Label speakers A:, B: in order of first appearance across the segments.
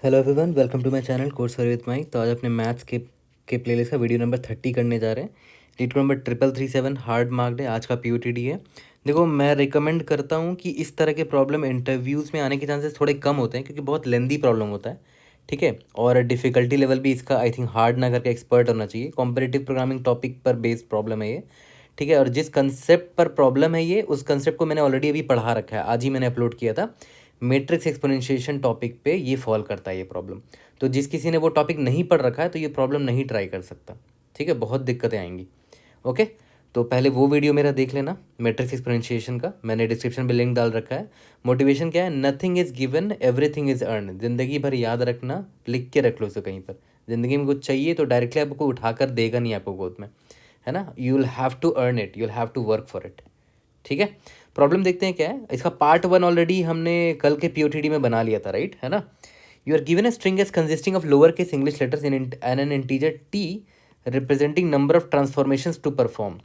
A: Hello everyone, welcome to my channel course for with Mike. तो आज अपने maths के प्लेलिस्ट का वीडियो नंबर 30 करने जा रहे हैं। रीट नंबर 3337 हार्ड मार्क्ड है, आज का पीओटीडी है। देखो, मैं रिकमेंड करता हूँ कि इस तरह के प्रॉब्लम इंटरव्यूज़ में आने के चांसेस थोड़े कम होते हैं, क्योंकि बहुत लेंदी प्रॉब्लम होता है। ठीक है, और डिफ़िकल्टी लेवल भी इसका आई थिंक हार्ड ना करके एक्सपर्ट होना चाहिए। कॉम्पिटिटिव प्रोग्रामिंग टॉपिक पर बेस्ड प्रॉब्लम है ये। ठीक है, और जिस कंसेप्ट पर प्रॉब्लम है ये, उस कंसेप्ट को मैंने ऑलरेडी अभी पढ़ा रखा है, आज ही मैंने अपलोड किया था। मैट्रिक्स एक्सपोनेंशिएशन टॉपिक पे ये फॉल करता है ये प्रॉब्लम। तो जिस किसी ने वो टॉपिक नहीं पढ़ रखा है तो ये प्रॉब्लम नहीं ट्राई कर सकता। ठीक है, बहुत दिक्कतें आएंगी। ओके, तो पहले वो वीडियो मेरा देख लेना मैट्रिक्स एक्सपोनेंशिएशन का, मैंने डिस्क्रिप्शन में लिंक डाल रखा है। मोटिवेशन क्या है? Nothing is given, everything is earn. जिंदगी भर याद रखना, लिख के रख लो इसे कहीं पर। ज़िंदगी में कुछ चाहिए तो डायरेक्टली आपको उठाकर देगा नहीं आपको गोद में, है ना। You will have to earn it, you will have to work for it. ठीक है, प्रॉब्लम देखते हैं क्या है इसका। पार्ट 1 ऑलरेडी हमने कल के पीओटीडी में बना लिया था, राइट, है ना। You are given a string S consisting of lower case English letters and an integer T representing number of transformations to perform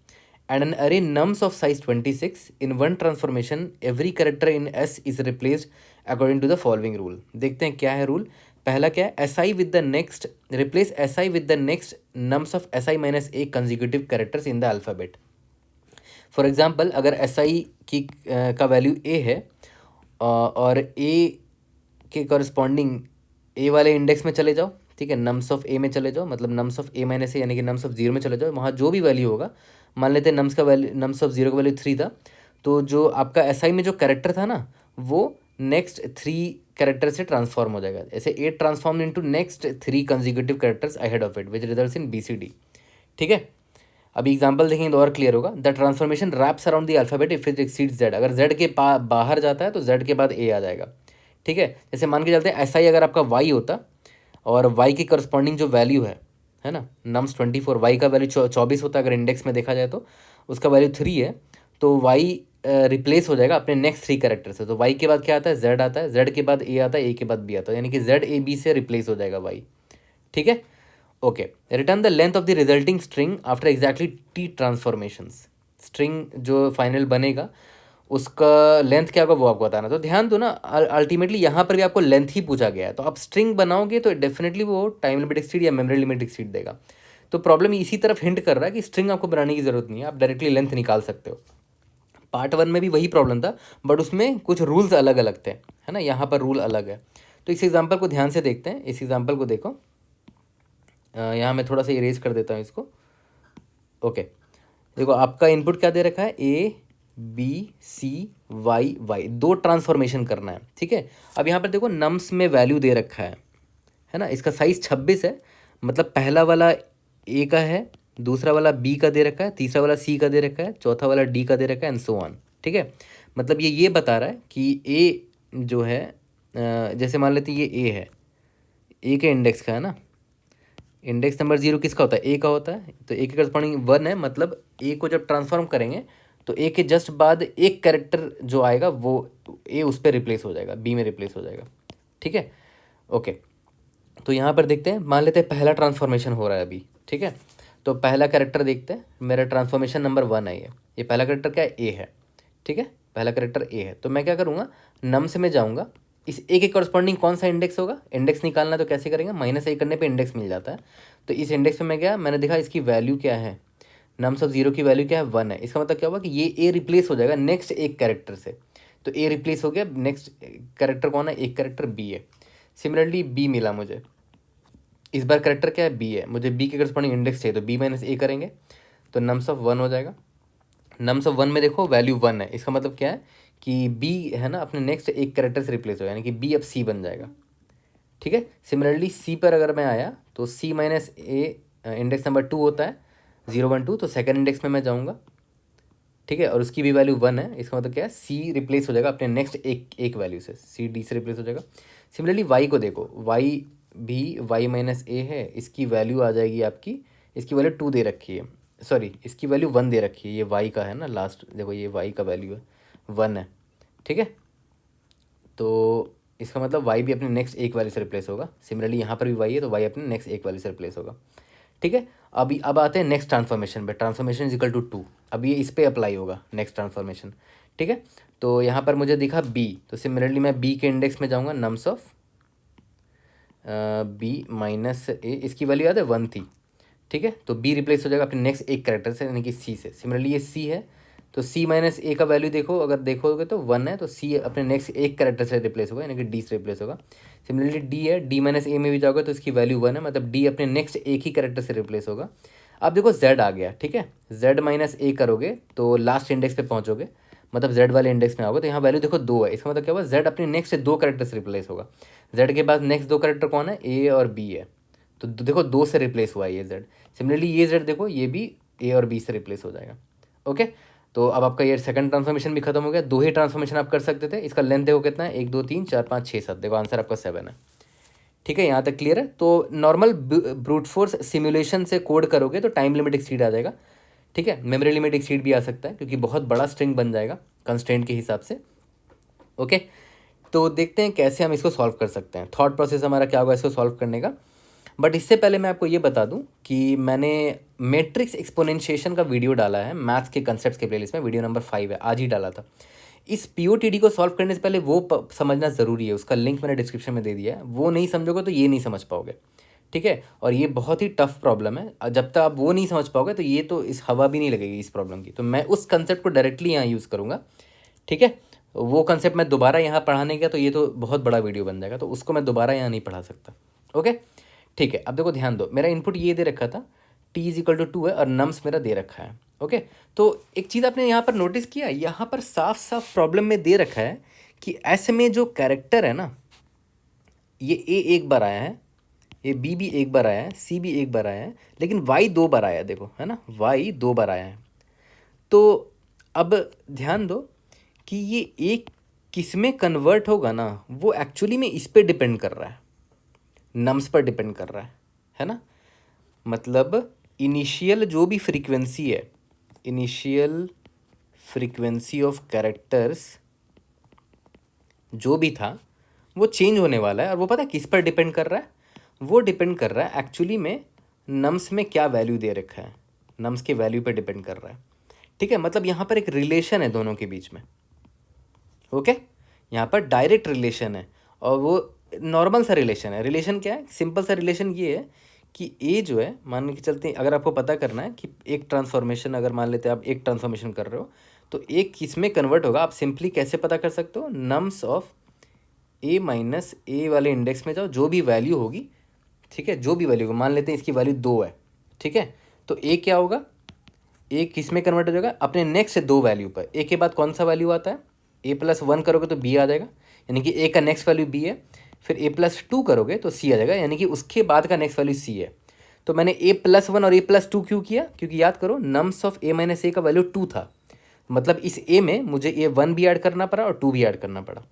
A: and an array nums of size 26. In one transformation every character in S is replaced according to the following rule. देखते हैं क्या है rule. पहला क्या है? SI with the next, replace SI with the next nums of SI minus a consecutive characters in the alphabet. For example, अगर S I की का वैल्यू ए है और ए के कॉरस्पॉन्डिंग ए वाले इंडेक्स में चले जाओ। ठीक है, नम्स ऑफ ए में चले जाओ, मतलब नम्स ऑफ ए माइनस ए यानी कि नम्स ऑफ जीरो में चले जाओ। वहाँ जो भी वैल्यू होगा, मान लेते हैं नम्स का वैल्यू, नम्स ऑफ जीरो का वैल्यू 3 था, तो जो आपका एस आई में जो कैरेक्टर था ना, वो नेक्स्ट 3 कैरेक्टर से ट्रांसफॉर्म हो जाएगा। ऐसे A transform into next 3 consecutive characters ahead of it which results in BCD। ठीक है, अभी एग्जाम्पल देखेंगे तो और क्लियर होगा। The transformation wraps around the alphabet if it exceeds Z. अगर जेड के बाहर जाता है तो जेड के बाद ए आ जाएगा। ठीक है, जैसे मान के चलते हैं एस आई अगर आपका वाई होता और वाई की करस्पॉन्डिंग जो वैल्यू है ना, नम्स 24, वाई का वैल्यू 24 होता है अगर इंडेक्स में देखा जाए तो, उसका वैल्यू 3 है, तो वाई रिप्लेस हो जाएगा अपने नेक्स्ट 3 कैरेक्टर से। तो वाई के बाद क्या आता है? जेड आता है, जेड के बाद ए आता है, ए के बाद बी आता है, यानी कि जेड ए बी से रिप्लेस हो जाएगा वाई। ठीक है, okay. Return the length of the resulting string after exactly T transformations. String जो फाइनल बनेगा उसका लेंथ क्या होगा वो आपको बताना। तो ध्यान दो ना, अल्टीमेटली यहाँ पर भी आपको लेंथ ही पूछा गया है, तो आप स्ट्रिंग बनाओगे तो डेफिनेटली वो टाइम लिमिट एक्सीड या मेमोरी लिमिट एक्सीड देगा। तो प्रॉब्लम इसी तरफ हिंट कर रहा है कि स्ट्रिंग आपको बनाने की जरूरत नहीं है, आप डायरेक्टली लेंथ निकाल सकते हो। पार्ट 1 में भी वही प्रॉब्लम था, बट उसमें कुछ रूल्स अलग अलग थे, है ना। यहाँ पर रूल अलग है। तो इस एग्जाम्पल को ध्यान से देखते हैं। इस एग्जाम्पल को देखो, यहाँ मैं थोड़ा सा इरेज कर देता हूँ इसको। ओके, देखो आपका इनपुट क्या दे रखा है? A B C Y Y, 2 transformation करना है। ठीक है, अब यहाँ पर देखो नम्स में वैल्यू दे रखा है ना। इसका साइज 26 है, मतलब पहला वाला A का है, दूसरा वाला B का दे रखा है, तीसरा वाला C का दे रखा है, चौथा वाला D का दे रखा है, एंड सो ऑन। ठीक है, मतलब ये बता रहा है कि A जो है, जैसे मान लेते हैं ये A है, A के इंडेक्स का है ना। इंडेक्स नंबर 0 किसका होता है? ए का होता है, तो ए के करस्पॉन्डिंग 1 है, मतलब ए को जब ट्रांसफॉर्म करेंगे तो ए के जस्ट बाद एक कैरेक्टर जो आएगा वो ए उस पर रिप्लेस हो जाएगा, बी में रिप्लेस हो जाएगा। ठीक है, ओके। तो यहाँ पर देखते हैं, मान लेते हैं पहला ट्रांसफॉर्मेशन हो रहा है अभी। ठीक है, तो पहला कैरेक्टर देखते हैं, मेरा ट्रांसफॉर्मेशन नंबर 1 है ये पहला कैरेक्टर क्या है? ए है। ठीक है, पहला कैरेक्टर ए है, तो मैं क्या करूँगा, नम से मैं जाऊँगा, इस ए के कॉरस्पॉन्डिंग कौन सा इंडेक्स होगा? इंडेक्स निकालना तो कैसे करेंगे? -a करने पे इंडेक्स मिल जाता है। तो इस इंडेक्स पे मैं गया, मैंने देखा इसकी वैल्यू क्या है, नम्स ऑफ 0 की वैल्यू क्या है? 1 है। इसका मतलब क्या हुआ कि ये ए रिप्लेस हो जाएगा नेक्स्ट एक कैरेक्टर से। तो ए रिप्लेस हो गया, नेक्स्ट कैरेक्टर कौन है? एक कैरेक्टर बी है। सिमिलरली बी मिला मुझे, इस बार कैरेक्टर क्या है? बी है, मुझे बी के करस्पॉन्डिंग इंडेक्स चाहिए, तो बी माइनस ए करेंगे तो नम्स ऑफ 1 हो जाएगा। नम्स ऑफ 1 में देखो वैल्यू 1 है, इसका मतलब क्या है कि बी है ना अपने नेक्स्ट एक कैरेक्टर से रिप्लेस हो, यानी कि बी अब सी बन जाएगा। ठीक है, सिमिलरली सी पर अगर मैं आया तो सी माइनस ए इंडेक्स नंबर 2 होता है, 0 1 2, तो सेकंड इंडेक्स में मैं जाऊँगा। ठीक है, और उसकी भी वैल्यू 1 है, इसका मतलब क्या है? सी रिप्लेस हो जाएगा अपने नेक्स्ट एक वैल्यू से, सी डी से रिप्लेस हो जाएगा। सिमिलरली वाई को देखो, वाई भी वाई माइनस ए है, इसकी वैल्यू आ जाएगी आपकी, इसकी वैल्यू 2 दे रखी है, सॉरी इसकी वैल्यू 1 दे रखी है, ये वाई का है ना, लास्ट देखो ये वाई का वैल्यू है 1 है। ठीक है, तो इसका मतलब वाई भी अपने नेक्स्ट एक वैल्यू से रिप्लेस होगा। सिमिलरली यहाँ पर भी वाई है, तो वाई अपने नेक्स्ट एक वैल्यू से रिप्लेस होगा। ठीक है, अभी अब आते हैं नेक्स्ट ट्रांसफॉर्मेशन पे। ट्रांसफॉर्मेशन इज इक्वल टू 2, अब ये इस पर अप्लाई होगा नेक्स्ट ट्रांसफॉर्मेशन। ठीक है, तो यहाँ पर मुझे दिखा बी, तो सिमिलरली मैं बी के इंडेक्स में जाऊँगा, नम्स ऑफ बी माइनस ए, इसकी वैल्यू याद है 1 थी, ठीक है। तो बी रिप्लेस हो जाएगा अपने नेक्स्ट एक करेक्टर से, यानी कि सी से। सिमिलरली ये सी है, तो सी माइनस ए का वैल्यू देखो, अगर देखोगे तो 1 है, तो सी अपने नेक्स्ट एक करेक्टर से रिप्लेस होगा, यानी कि डी से रिप्लेस होगा। सिमिलरली डी है, डी माइनस ए में भी जाओगे तो इसकी वैल्यू 1 है, मतलब डी अपने नेक्स्ट एक ही करेक्टर से रिप्लेस होगा। अब देखो जेड आ गया, ठीक है। जेड माइनस ए करोगे तो लास्ट इंडेक्स पे पहुंचोगे, मतलब जेड वाले इंडेक्स में आओगे, तो यहाँ वैल्यू देखो 2 है। इसका मतलब क्या हुआ, जेड अपने नेक्स्ट से 2 करेक्टर से रिप्लेस होगा। जेड के बाद नेक्स्ट 2 करेक्टर कौन है, ए और बी है, तो देखो 2 से रिप्लेस हुआ है ये जेड। सिमिलरली ये जेड देखो, ये भी ए और बी से रिप्लेस हो जाएगा। ओके, तो अब आपका ये सेकंड ट्रांसफॉर्मेशन भी खत्म हो गया। 2 ही ट्रांसफॉर्मेशन आप कर सकते थे। इसका लेंथ देखो कितना है, 1 2 3 4 5 6 7, देखो आंसर आपका 7 है। ठीक है, यहाँ तक क्लियर है। तो नॉर्मल ब्रूट फोर्स सिमुलेशन से कोड करोगे तो टाइम लिमिट एक्सीड आ जाएगा, ठीक है। मेमोरी लिमिट एक्सीड भी आ सकता है, क्योंकि बहुत बड़ा स्ट्रिंग बन जाएगा कंस्ट्रेंट के हिसाब से। ओके, तो देखते हैं कैसे हम इसको सॉल्व कर सकते हैं, थॉट प्रोसेस हमारा क्या होगा इसको सॉल्व करने का। बट इससे पहले मैं आपको ये बता दूं कि मैंने मैट्रिक्स एक्सपोनेंशिएशन का वीडियो डाला है मैथ्स के कंसेप्ट्स के प्लेलिस्ट में, वीडियो नंबर 5 है, आज ही डाला था। इस पीओटीडी को सॉल्व करने से पहले वो समझना ज़रूरी है, उसका लिंक मैंने डिस्क्रिप्शन में दे दिया है। वो नहीं समझोगे तो ये नहीं समझ पाओगे, ठीक है। और ये बहुत ही टफ प्रॉब्लम है, जब तक आप वो नहीं समझ पाओगे तो ये तो इस हवा भी नहीं लगेगी इस प्रॉब्लम की। तो मैं उस कंसेप्ट को डायरेक्टली यहाँ यूज़ करूँगा, ठीक है। वो कंसेप्ट मैं दोबारा यहाँ पढ़ाने का तो ये तो बहुत बड़ा वीडियो बन जाएगा, तो उसको मैं दोबारा यहाँ नहीं पढ़ा सकता। ओके, ठीक है। अब देखो ध्यान दो, मेरा इनपुट ये दे रखा था t इज इक्वल टू 2 है और नम्स मेरा दे रखा है। ओके, तो एक चीज़ आपने यहाँ पर नोटिस किया, यहाँ पर साफ साफ प्रॉब्लम में दे रखा है कि एस में जो कैरेक्टर है ना, ये ए एक बार आया है, ये बी भी एक बार आया है, सी भी एक बार आया है, लेकिन वाई 2 बार आया है, देखो है ना, वाई 2 बार आया है। तो अब ध्यान दो कि ये एक किस में कन्वर्ट होगा ना, वो एक्चुअली में इस पे डिपेंड कर रहा है, नम्स पर डिपेंड कर रहा है ना। मतलब इनिशियल जो भी फ्रीक्वेंसी है, इनिशियल फ्रीक्वेंसी ऑफ कैरेक्टर्स जो भी था वो चेंज होने वाला है, और वो पता है किस पर डिपेंड कर रहा है, वो डिपेंड कर रहा है एक्चुअली में नम्स में क्या वैल्यू दे रखा है, नम्स के वैल्यू पर डिपेंड कर रहा है, ठीक है। मतलब यहाँ पर एक रिलेशन है दोनों के बीच में। ओके, यहाँ पर डायरेक्ट रिलेशन है, और वो नॉर्मल सा रिलेशन है। रिलेशन क्या है, सिंपल सा रिलेशन ये है कि ए जो है, मान के चलते हैं, अगर आपको पता करना है कि एक ट्रांसफॉर्मेशन, अगर मान लेते हैं आप एक ट्रांसफॉर्मेशन कर रहे हो तो एक किस में कन्वर्ट होगा, आप सिंपली कैसे पता कर सकते हो, नम्स ऑफ ए माइनस ए वाले इंडेक्स में जाओ, जो भी वैल्यू होगी, ठीक है, जो भी वैल्यू होगी, मान लेते हैं इसकी वैल्यू 2 है, ठीक है। तो ए क्या होगा, ए किस में कन्वर्ट हो जाएगा, अपने नेक्स्ट से 2 वैल्यू पर। ए के बाद कौन सा वैल्यू आता है, ए प्लस 1 करोगे तो बी आ जाएगा, यानी कि ए का नेक्स्ट वैल्यू बी है। फिर ए प्लस 2 करोगे तो सी आ जाएगा, यानी कि उसके बाद का नेक्स्ट वैल्यू सी है। तो मैंने ए प्लस 1 और ए प्लस 2 क्यों किया, क्योंकि याद करो नम्स ऑफ ए माइनस ए का वैल्यू 2 था, मतलब इस ए में मुझे ए 1 भी ऐड करना पड़ा और 2 भी ऐड करना पड़ा,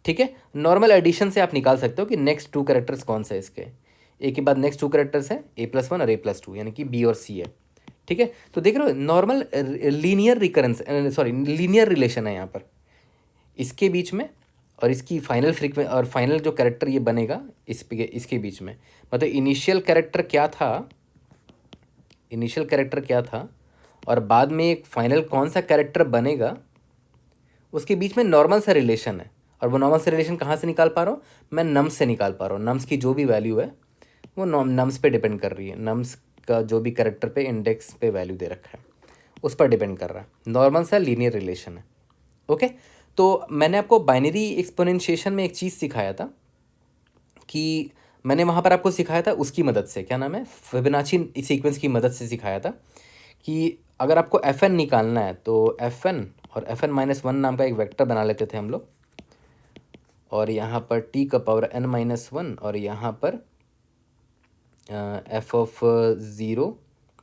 A: ठीक है। नॉर्मल एडिशन से आप निकाल सकते हो कि नेक्स्ट 2 कैरेक्टर्स कौन से है इसके, ए के बाद नेक्स्ट 2 कैरेक्टर्स है ए प्लस 1 और ए प्लस 2, यानी कि बी और सी है, ठीक है। तो देख रहे हो normal linear recurrence, sorry linear relation है यहाँ पर इसके बीच में, और इसकी फाइनल और फाइनल जो कैरेक्टर ये बनेगा इसके बीच में। मतलब इनिशियल कैरेक्टर क्या था, इनिशियल कैरेक्टर क्या था और बाद में एक फाइनल कौन सा कैरेक्टर बनेगा, उसके बीच में नॉर्मल सा रिलेशन है। और वो नॉर्मल सा रिलेशन कहाँ से निकाल पा रहा हूँ, मैं नम्स से निकाल पा रहा हूँ। नम्स की जो भी वैल्यू है वो नम्स पे डिपेंड कर रही है, नम्स का जो भी कैरेक्टर पे इंडेक्स पे वैल्यू दे रखा है उस पर डिपेंड कर रहा है। नॉर्मल सा लीनियर रिलेशन है। ओके, तो मैंने आपको बाइनरी एक्सपोनेंशिएशन में एक चीज़ सिखाया था, कि मैंने वहाँ पर आपको सिखाया था उसकी मदद से, क्या नाम है, फिबोनाची सीक्वेंस की मदद से सिखाया था कि अगर आपको एफ एन निकालना है तो एफ एन और एफ एन माइनस 1 नाम का एक वेक्टर बना लेते थे हम लोग, और यहाँ पर टी का पावर n माइनस 1, और यहाँ पर F of 0,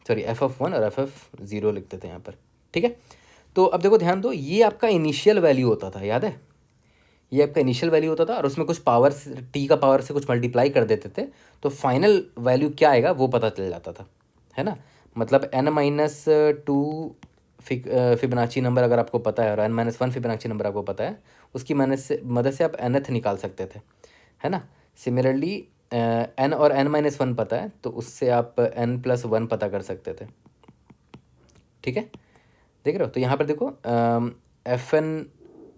A: sorry F of 1 और एफ ऑफ 0 लिखते थे यहाँ पर, ठीक है। तो अब देखो ध्यान दो, ये आपका इनिशियल वैल्यू होता था, याद है, ये आपका इनिशियल वैल्यू होता था, और उसमें कुछ पावर टी का पावर से कुछ मल्टीप्लाई कर देते थे, तो फाइनल वैल्यू क्या आएगा वो पता चल जाता था, है ना। मतलब n माइनस 2 फिबोनाची नंबर अगर आपको पता है, और n माइनस 1 फिबोनाची नंबर आपको पता है, उसकी मदद से आप nth निकाल सकते थे, है ना। सिमिलरली n और n माइनस 1 पता है तो उससे आप n प्लस 1 पता कर सकते थे, ठीक है। देख रहे हो, तो यहाँ पर देखो एफ एन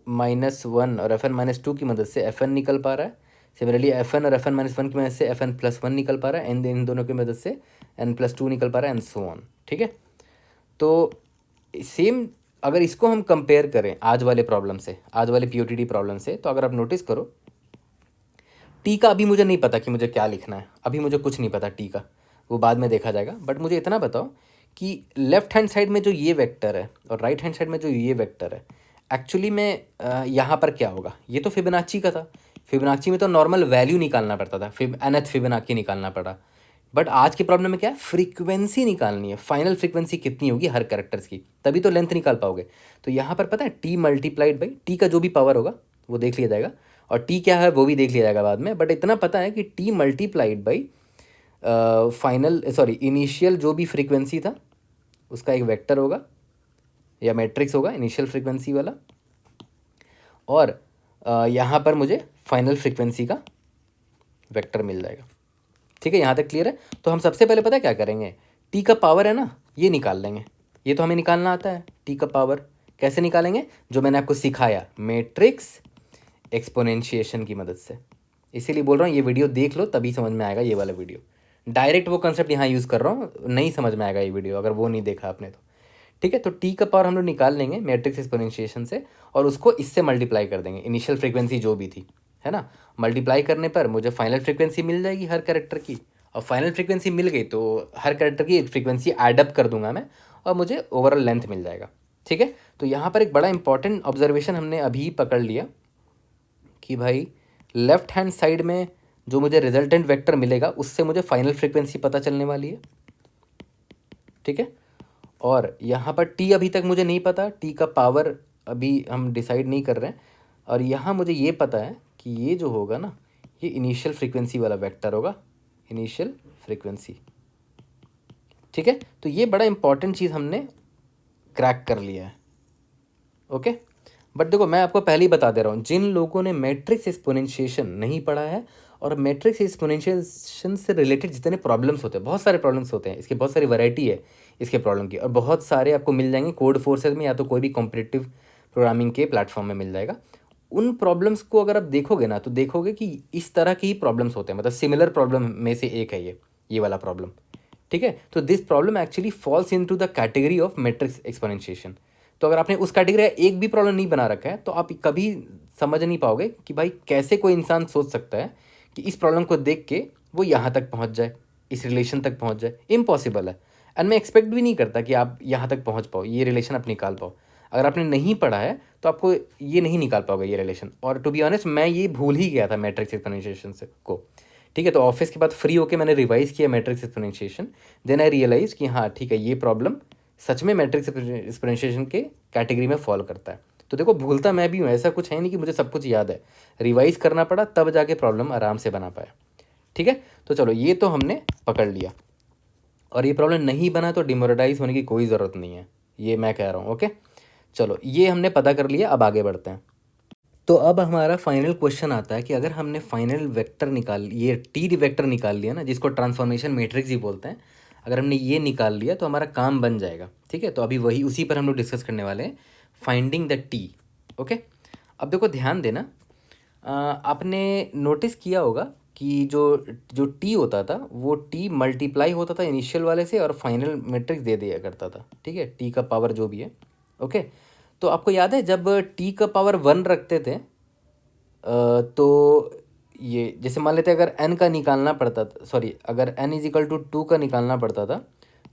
A: माइनस 1 और एफ एन माइनस 2 की मदद से एफ एन निकल पा रहा है, सिमिलरली Fn और Fn-1 की मदद से Fn+1 निकल पा रहा है, एंड इन दोनों की मदद से N+2 निकल पा रहा है, एंड सो ऑन। ठीक है, तो सेम अगर इसको हम कंपेयर करें आज वाले प्रॉब्लम से, आज वाले POTD प्रॉब्लम से, तो अगर आप नोटिस करो टी का अभी मुझे नहीं पता कि मुझे क्या लिखना है, अभी मुझे कुछ नहीं पता टी का, वो बाद में देखा जाएगा। बट मुझे इतना बताओ कि लेफ्ट हैंड साइड में जो ये वेक्टर है और राइट हैंड साइड में जो ये वेक्टर है, एक्चुअली में यहाँ पर क्या होगा। ये तो फिबोनाची का था, फिबोनाची में तो नॉर्मल वैल्यू निकालना पड़ता था, nth फिबोनाची निकालना पड़ा। बट आज के प्रॉब्लम में क्या है, फ्रीक्वेंसी निकालनी है, फाइनल फ्रीक्वेंसी कितनी होगी हर कैरेक्टर्स की, तभी तो लेंथ निकाल पाओगे। तो यहाँ पर पता है टी मल्टीप्लाइड बाई टी का जो भी पावर होगा वो देख लिया जाएगा, और टी क्या है वो भी देख लिया जाएगा बाद में। बट इतना पता है कि T multiplied by final initial जो भी फ्रीक्वेंसी था उसका एक वेक्टर होगा या मैट्रिक्स होगा इनिशियल फ्रीक्वेंसी वाला, और यहाँ पर मुझे फाइनल फ्रीक्वेंसी का वेक्टर मिल जाएगा। ठीक है, यहाँ तक क्लियर है। तो हम सबसे पहले पता है क्या करेंगे, टी का पावर है ना ये निकाल लेंगे, ये तो हमें निकालना आता है। टी का पावर कैसे निकालेंगे, जो मैंने आपको सिखाया मैट्रिक्स एक्सपोनेंशिएशन की मदद से। इसीलिए बोल रहा हूँ ये वीडियो देख लो तभी समझ में आएगा ये वाला वीडियो। डायरेक्ट वो कंसेप्ट यहाँ यूज़ कर रहा हूँ, नहीं समझ में आएगा ये वीडियो अगर वो नहीं देखा आपने तो। ठीक है, तो टी का पावर हम लोग निकाल लेंगे मैट्रिक्स एक्सपोनेंशिएशन से, और उसको इससे मल्टीप्लाई कर देंगे इनिशियल फ्रीक्वेंसी जो भी थी, है ना। मल्टीप्लाई करने पर मुझे फाइनल फ्रीक्वेंसी मिल जाएगी हर कैरेक्टर की, और फाइनल फ्रीक्वेंसी मिल गई तो हर कैरेक्टर की एक फ्रीक्वेंसी एडअप कर दूंगा मैं, और मुझे ओवरऑल लेंथ मिल जाएगा। ठीक है, तो यहाँ पर एक बड़ा इंपॉर्टेंट ऑब्जर्वेशन हमने अभी पकड़ लिया कि भाई लेफ्ट हैंड साइड में जो मुझे रिजल्टेंट वेक्टर मिलेगा उससे मुझे फाइनल फ्रीक्वेंसी पता चलने वाली है। ठीक है, और यहाँ पर टी अभी तक मुझे नहीं पता, टी का पावर अभी हम डिसाइड नहीं कर रहे हैं, और यहाँ मुझे ये पता है कि ये जो होगा ना ये इनिशियल फ्रीक्वेंसी वाला वेक्टर होगा, इनिशियल फ्रीक्वेंसी। ठीक है, तो ये बड़ा इंपॉर्टेंट चीज़ हमने क्रैक कर लिया है। ओके, बट देखो मैं आपको पहले ही बता दे रहा हूँ, जिन लोगों ने मैट्रिक्स एक्सपोनेंशिएशन नहीं पढ़ा है और मैट्रिक्स एक्सपोनेंशिएशन से रिलेटेड जितने प्रॉब्लम्स होते हैं, बहुत सारे प्रॉब्लम्स होते हैं, इसकी बहुत सारी वैरायटी है इसके प्रॉब्लम की, और बहुत सारे आपको मिल जाएंगे कोड फोर्सेस में या तो कोई भी कॉम्पिटिटिव प्रोग्रामिंग के प्लेटफॉर्म में मिल जाएगा। उन प्रॉब्लम्स को अगर आप देखोगे ना तो देखोगे कि इस तरह की ही प्रॉब्लम्स होते हैं, मतलब सिमिलर प्रॉब्लम में से एक है ये वाला प्रॉब्लम। ठीक है, तो this problem actually falls into the category of matrix exponentiation. तो अगर आपने उस कैटेगरी का एक भी प्रॉब्लम नहीं बना रखा है तो आप कभी समझ नहीं पाओगे कि भाई कैसे कोई इंसान सोच सकता है कि इस प्रॉब्लम को देख के वो यहाँ तक पहुँच जाए, इस रिलेशन तक पहुँच जाए। इम्पॉसिबल है, एंड मैं एक्सपेक्ट भी नहीं करता कि आप यहाँ तक पहुँच पाओ, ये रिलेशन आप निकाल पाओ। अगर आपने नहीं पढ़ा है तो आपको ये नहीं निकाल पाओगे ये रिलेशन। और टू बी ऑनेस्ट मैं ये भूल ही गया था मैट्रिक्स एक्सपोनेंशिएशन से को। ठीक है, तो ऑफिस के बाद फ्री होके मैंने रिवाइज किया matrix exponentiation, then I realise कि हाँ ठीक है ये प्रॉब्लम सच में मैट्रिक्स एक्सपोनेंशिएशन के कैटेगरी में फॉलो करता है। तो देखो भूलता मैं भी हूँ, ऐसा कुछ है नहीं कि मुझे सब कुछ याद है, रिवाइज करना पड़ा तब जाके प्रॉब्लम आराम से बना पाया। ठीक है, तो चलो ये तो हमने पकड़ लिया, और ये प्रॉब्लम नहीं बना तो डिमोरलाइज होने की कोई ज़रूरत नहीं है, ये मैं कह रहा हूँ। ओके, चलो ये हमने पता कर लिया, अब आगे बढ़ते हैं। तो अब हमारा फाइनल क्वेश्चन आता है कि अगर हमने फाइनल वेक्टर ये टी वेक्टर निकाल लिया ना, जिसको ट्रांसफॉर्मेशन मैट्रिक्स ही बोलते हैं, अगर हमने ये निकाल लिया तो हमारा काम बन जाएगा। ठीक है, तो अभी वही उसी पर हम लोग डिस्कस करने वाले हैं, फाइंडिंग द टी। ओके, अब देखो ध्यान देना, आपने नोटिस किया होगा कि जो जो टी होता था वो टी मल्टीप्लाई होता था इनिशियल वाले से और फाइनल मैट्रिक्स दे दिया करता था। ठीक है, टी का पावर जो भी है। ओके, तो आपको याद है जब टी का पावर 1 रखते थे तो ये जैसे मान लेते अगर n का निकालना पड़ता था, सॉरी अगर n इज इक्वल टू 2 का निकालना पड़ता था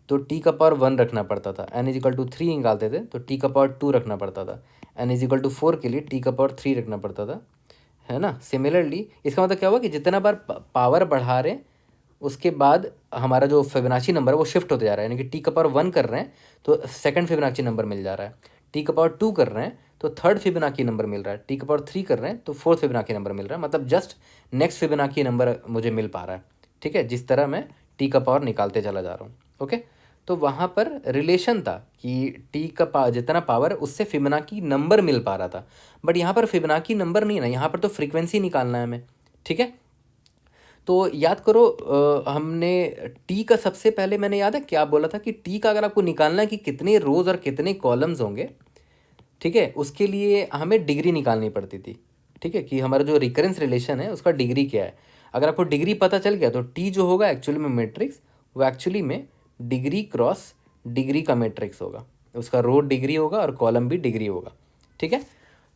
A: तो t का पावर 1 रखना पड़ता था, n इज इक्वल टू 3 निकालते थे तो t का पावर 2 रखना पड़ता था, n इज इक्वल टू 4 के लिए t का पावर 3 रखना पड़ता था, है ना। सिमिलरली इसका मतलब क्या हुआ कि जितना बार पावर बढ़ा रहे उसके बाद हमारा जो फिबोनाची नंबर है वो शिफ्ट होते जा रहा है, यानी कि टी का पावर 1 कर रहे हैं तो सेकंड फिबोनाची नंबर मिल जा रहा है, टी का पावर 2 कर रहे हैं तो थर्ड फिबोनाची नंबर मिल रहा है, टी का पावर 3 कर रहे हैं तो फोर्थ फिबोनाची नंबर मिल रहा है, मतलब जस्ट नेक्स्ट फिबोनाची नंबर मुझे मिल पा रहा है। ठीक है, जिस तरह मैं टी का पावर निकालते चला जा रहा हूँ। ओके, तो वहाँ पर रिलेशन था कि टी का जितना पावर है उससे फिबोनाची नंबर मिल पा रहा था, बट यहाँ पर फिबोनाची नंबर नहीं है ना, यहाँ पर तो फ्रीक्वेंसी निकालना है हमें। ठीक है, तो याद करो हमने टी का सबसे पहले मैंने याद है क्या बोला था कि टी का अगर आपको निकालना है कि कितने रोज और कितने कॉलम्स होंगे, ठीक है, उसके लिए हमें डिग्री निकालनी पड़ती थी। ठीक है, कि हमारा जो रिकरेंस रिलेशन है उसका डिग्री क्या है। अगर आपको डिग्री पता चल गया तो टी जो होगा एक्चुअली में मैट्रिक्स, वो एक्चुअली में डिग्री क्रॉस डिग्री का मैट्रिक्स होगा, उसका रो डिग्री होगा और कॉलम भी डिग्री होगा। ठीक है,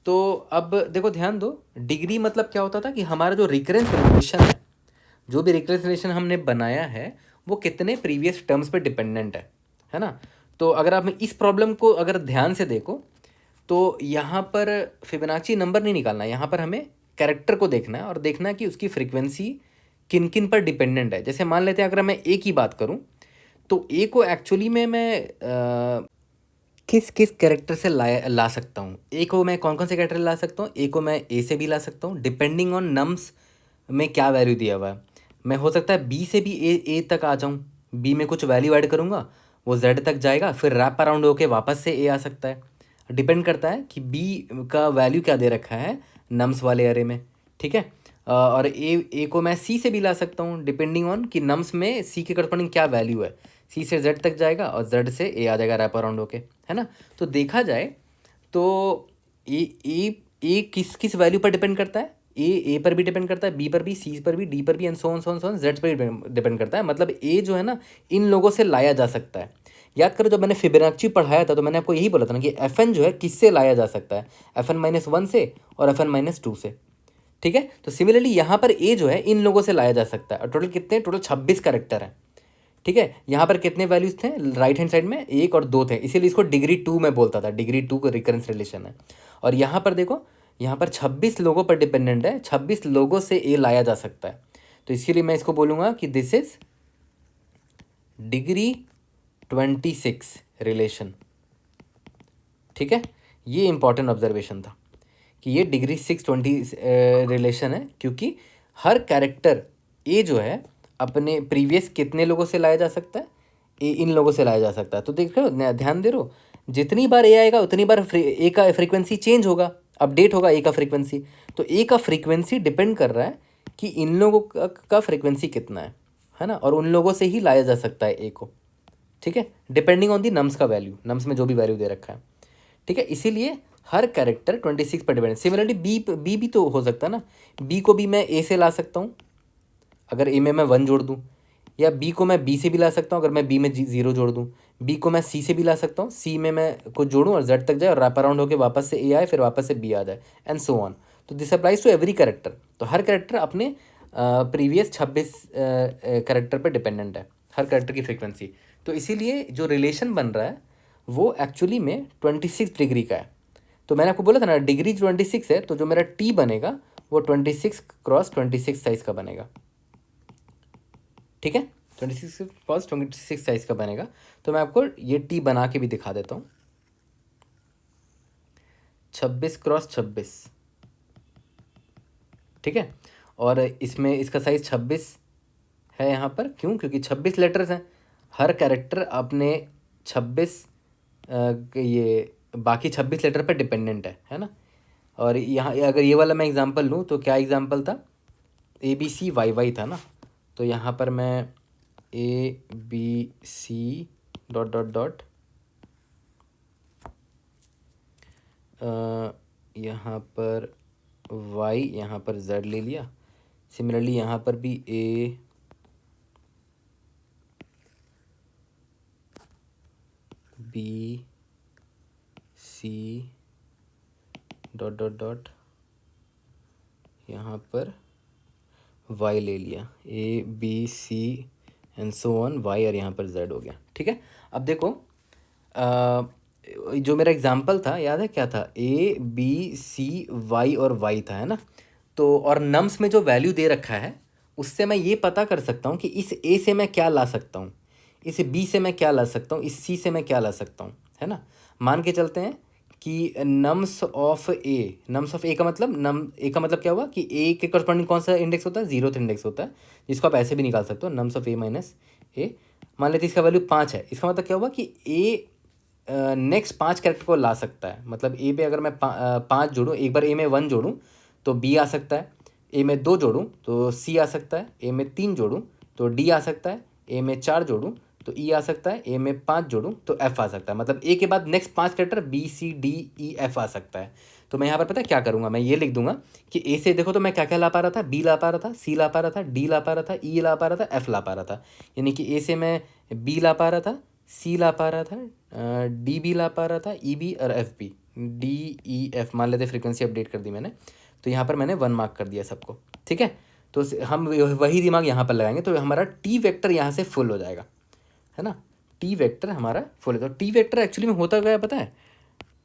A: तो अब देखो ध्यान दो, डिग्री मतलब क्या होता था कि हमारा जो रिकरेंस रिलेशन है, जो भी रिकरेंस रिलेशन हमने बनाया है वो कितने प्रीवियस टर्म्स पे डिपेंडेंट है ना। तो अगर आप इस प्रॉब्लम को अगर ध्यान से देखो तो यहाँ पर फिबोनाची नंबर नहीं निकालना है, यहाँ पर हमें कैरेक्टर को देखना है और देखना है कि उसकी फ्रीक्वेंसी किन किन पर डिपेंडेंट है। जैसे मान लेते हैं अगर मैं ए की बात करूँ तो ए को एक्चुअली में मैं किस किस कैरेक्टर से ला सकता हूँ। ए को मैं कौन कौन से कैरेक्टर ला सकता हूँ, ए को मैं ए से भी ला सकता हूँ डिपेंडिंग ऑन नम्स में क्या वैल्यू दिया हुआ है। मैं हो सकता है बी से भी ए तक आ जाऊँ, बी में कुछ वैल्यू ऐड करूँगा वो जेड तक जाएगा, फिर रैप अराउंड होके वापस से ए आ सकता है। डिपेंड करता है कि बी का वैल्यू क्या दे रखा है नम्स वाले अरे में। ठीक है, और ए को मैं सी से भी ला सकता हूँ डिपेंडिंग ऑन कि नम्स में सी के करस्पॉन्डिंग क्या वैल्यू है। सी से जेड तक जाएगा और जेड से ए आ जाएगा रैप अराउंड होके, है ना। तो देखा जाए तो ए किस किस वैल्यू पर डिपेंड करता है, ए पर भी डिपेंड करता है, बी पर भी, सी पर भी, डी पर भी, and so on so on so on, Z पर भी डिपेंड करता है। मतलब ए जो है ना इन लोगों से लाया जा सकता है। याद करो जब मैंने फिबोनाची पढ़ाया था तो मैंने आपको यही बोला था ना कि एफ एन जो है किससे लाया जा सकता है, एफ एन माइनस वन से और एफ एन माइनस टू से। ठीक है, तो सिमिलरली यहाँ पर ए जो है इन लोगों से लाया जा सकता है। और टोटल कितने, टोटल 26 करेक्टर हैं। ठीक है, यहाँ पर कितने वैल्यूज थे राइट हैंड साइड में, एक और दो थे, इसीलिए इसको डिग्री टू में बोलता था, डिग्री टू का रिकरेंस रिलेशन है। और यहाँ पर देखो, यहाँ पर 26 लोगों पर डिपेंडेंट है, 26 लोगों से ए लाया जा सकता है। तो इसके लिए मैं इसको बोलूँगा कि दिस इज डिग्री 26 रिलेशन। ठीक है, ये इंपॉर्टेंट ऑब्जर्वेशन था कि ये डिग्री 620 रिलेशन है, क्योंकि हर कैरेक्टर ए जो है अपने प्रीवियस कितने लोगों से लाया जा सकता है, ए इन लोगों से लाया जा सकता है। तो देख रहे हो, ध्यान दे रहे हो, जितनी बार ए आएगा उतनी बार ए का फ्रीक्वेंसी चेंज होगा, अपडेट होगा ए का फ्रीक्वेंसी। तो ए का फ्रीक्वेंसी डिपेंड कर रहा है कि इन लोगों का फ्रीक्वेंसी कितना है ना, और उन लोगों से ही लाया जा सकता है ए को। ठीक है, डिपेंडिंग ऑन दी नम्स का वैल्यू, नम्स में जो भी वैल्यू दे रखा है। ठीक है, इसीलिए हर कैरेक्टर 26 पर डिपेंड। सिमिलरली बी भी तो हो सकता है ना, बी को भी मैं ए से ला सकता हूँ अगर ए में मैं 1 जोड़ दूँ, या बी को मैं बी से भी ला सकता हूँ अगर मैं बी में 0 जोड़ दूँ। बी को मैं सी से भी ला सकता हूँ, सी में मैं कुछ जोड़ूँ और जेड तक जाए और रैप अराउंड होकर वापस से ए आए, फिर वापस से बी आ जाए, एंड सो ऑन। तो this applies to every character. तो हर कैरेक्टर अपने प्रीवियस 26 कैरेक्टर पर डिपेंडेंट है, हर कैरेक्टर की फ्रिक्वेंसी। तो इसीलिए जो रिलेशन बन रहा है वो एक्चुअली में 26 डिग्री का है। तो मैंने आपको बोला था ना डिग्री 26 है, तो जो मेरा टी बनेगा वो 26 क्रॉस 26 साइज का बनेगा। ठीक है, 26 क्रॉस 26 साइज का बनेगा। तो मैं आपको ये टी बना के भी दिखा देता हूँ, 26 क्रॉस 26। ठीक है, और इसमें इसका साइज 26 है यहाँ पर, क्यों, क्योंकि 26 लेटर्स हैं, हर कैरेक्टर अपने 26 ये बाकी 26 लेटर पर डिपेंडेंट है ना। और यहाँ अगर ये वाला मैं एग्जांपल लूँ तो क्या एग्जांपल था, A B C Y Y था ना। तो यहाँ पर मैं A B C dot dot dot यहाँ पर वाई, यहाँ पर जेड ले लिया। सिमिलरली यहाँ पर भी A B C dot dot dot यहाँ पर वाई ले लिया, A B C and so on Y, और यहाँ पर जेड हो गया। ठीक है, अब देखो जो मेरा एग्जांपल था याद है क्या था, ए बी सी वाई और वाई था, है ना। तो और नम्स में जो वैल्यू दे रखा है उससे मैं ये पता कर सकता हूँ कि इस ए से मैं क्या ला सकता हूँ, इस बी से मैं क्या ला सकता हूँ, इस सी से मैं क्या ला सकता हूँ, है ना। मान के चलते हैं कि nums of a, nums of a का मतलब ए का मतलब क्या हुआ कि ए के करस्पॉन्डिंग कौन सा इंडेक्स होता है, 0th इंडेक्स होता है, जिसको आप ऐसे भी निकाल सकते हो, नम्स ऑफ ए माइनस ए। मान लेते इसका वैल्यू 5 है, इसका मतलब क्या हुआ कि ए नेक्स्ट 5 कैरेक्टर को ला सकता है। मतलब ए पे अगर मैं 5 जोड़ूँ, एक बार ए में 1 जोड़ूँ तो बी आ सकता है, ए में 2 जोड़ूँ तो सी आ सकता है, ए में 3 जोड़ूँ तो डी आ सकता है, ए में 4 जोड़ूँ तो ई आ सकता है, ए में 5 जोड़ूँ तो एफ आ सकता है। मतलब ए के बाद next 5 character b C D E f आ सकता है। तो मैं यहाँ पर पता है क्या करूँगा, मैं ये लिख दूंगा कि ए से देखो तो मैं क्या क्या ला पा रहा था, बी ला पा रहा था, सी ला पा रहा था, डी ला पा रहा था, ई ला पा रहा था, एफ ला पा रहा था। यानी कि ए से मैं बी ला पा रहा था, सी ला पा रहा था, डी बी ला पा रहा था, ई बी और एफ बी, डी ई एफ मान लेते, फ्रीक्वेंसी अपडेट कर दी मैंने। तो यहाँ पर मैंने 1 मार्क कर दिया सबको, ठीक है। तो हम वही दिमाग यहाँ पर लगाएंगे, तो हमारा टी वेक्टर यहाँ से फुल हो जाएगा, है ना। टी वेक्टर हमारा फुल है। तो टी वेक्टर एक्चुअली में होता क्या है पता है,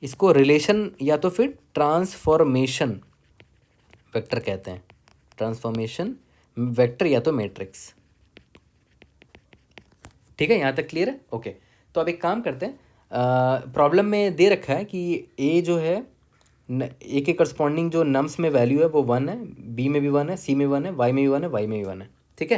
A: इसको रिलेशन या तो फिर ट्रांसफॉर्मेशन वेक्टर कहते हैं, ट्रांसफॉर्मेशन वेक्टर या तो मैट्रिक्स, ठीक है। यहाँ तक क्लियर है, ओके। तो अब एक काम करते हैं, प्रॉब्लम में दे रखा है कि ए जो है ए के करस्पॉन्डिंग जो नम्स में वैल्यू है वो 1 है, बी में भी 1 है, सी में 1 है, वाई में भी 1 है, वाई में भी 1 है, ठीक है।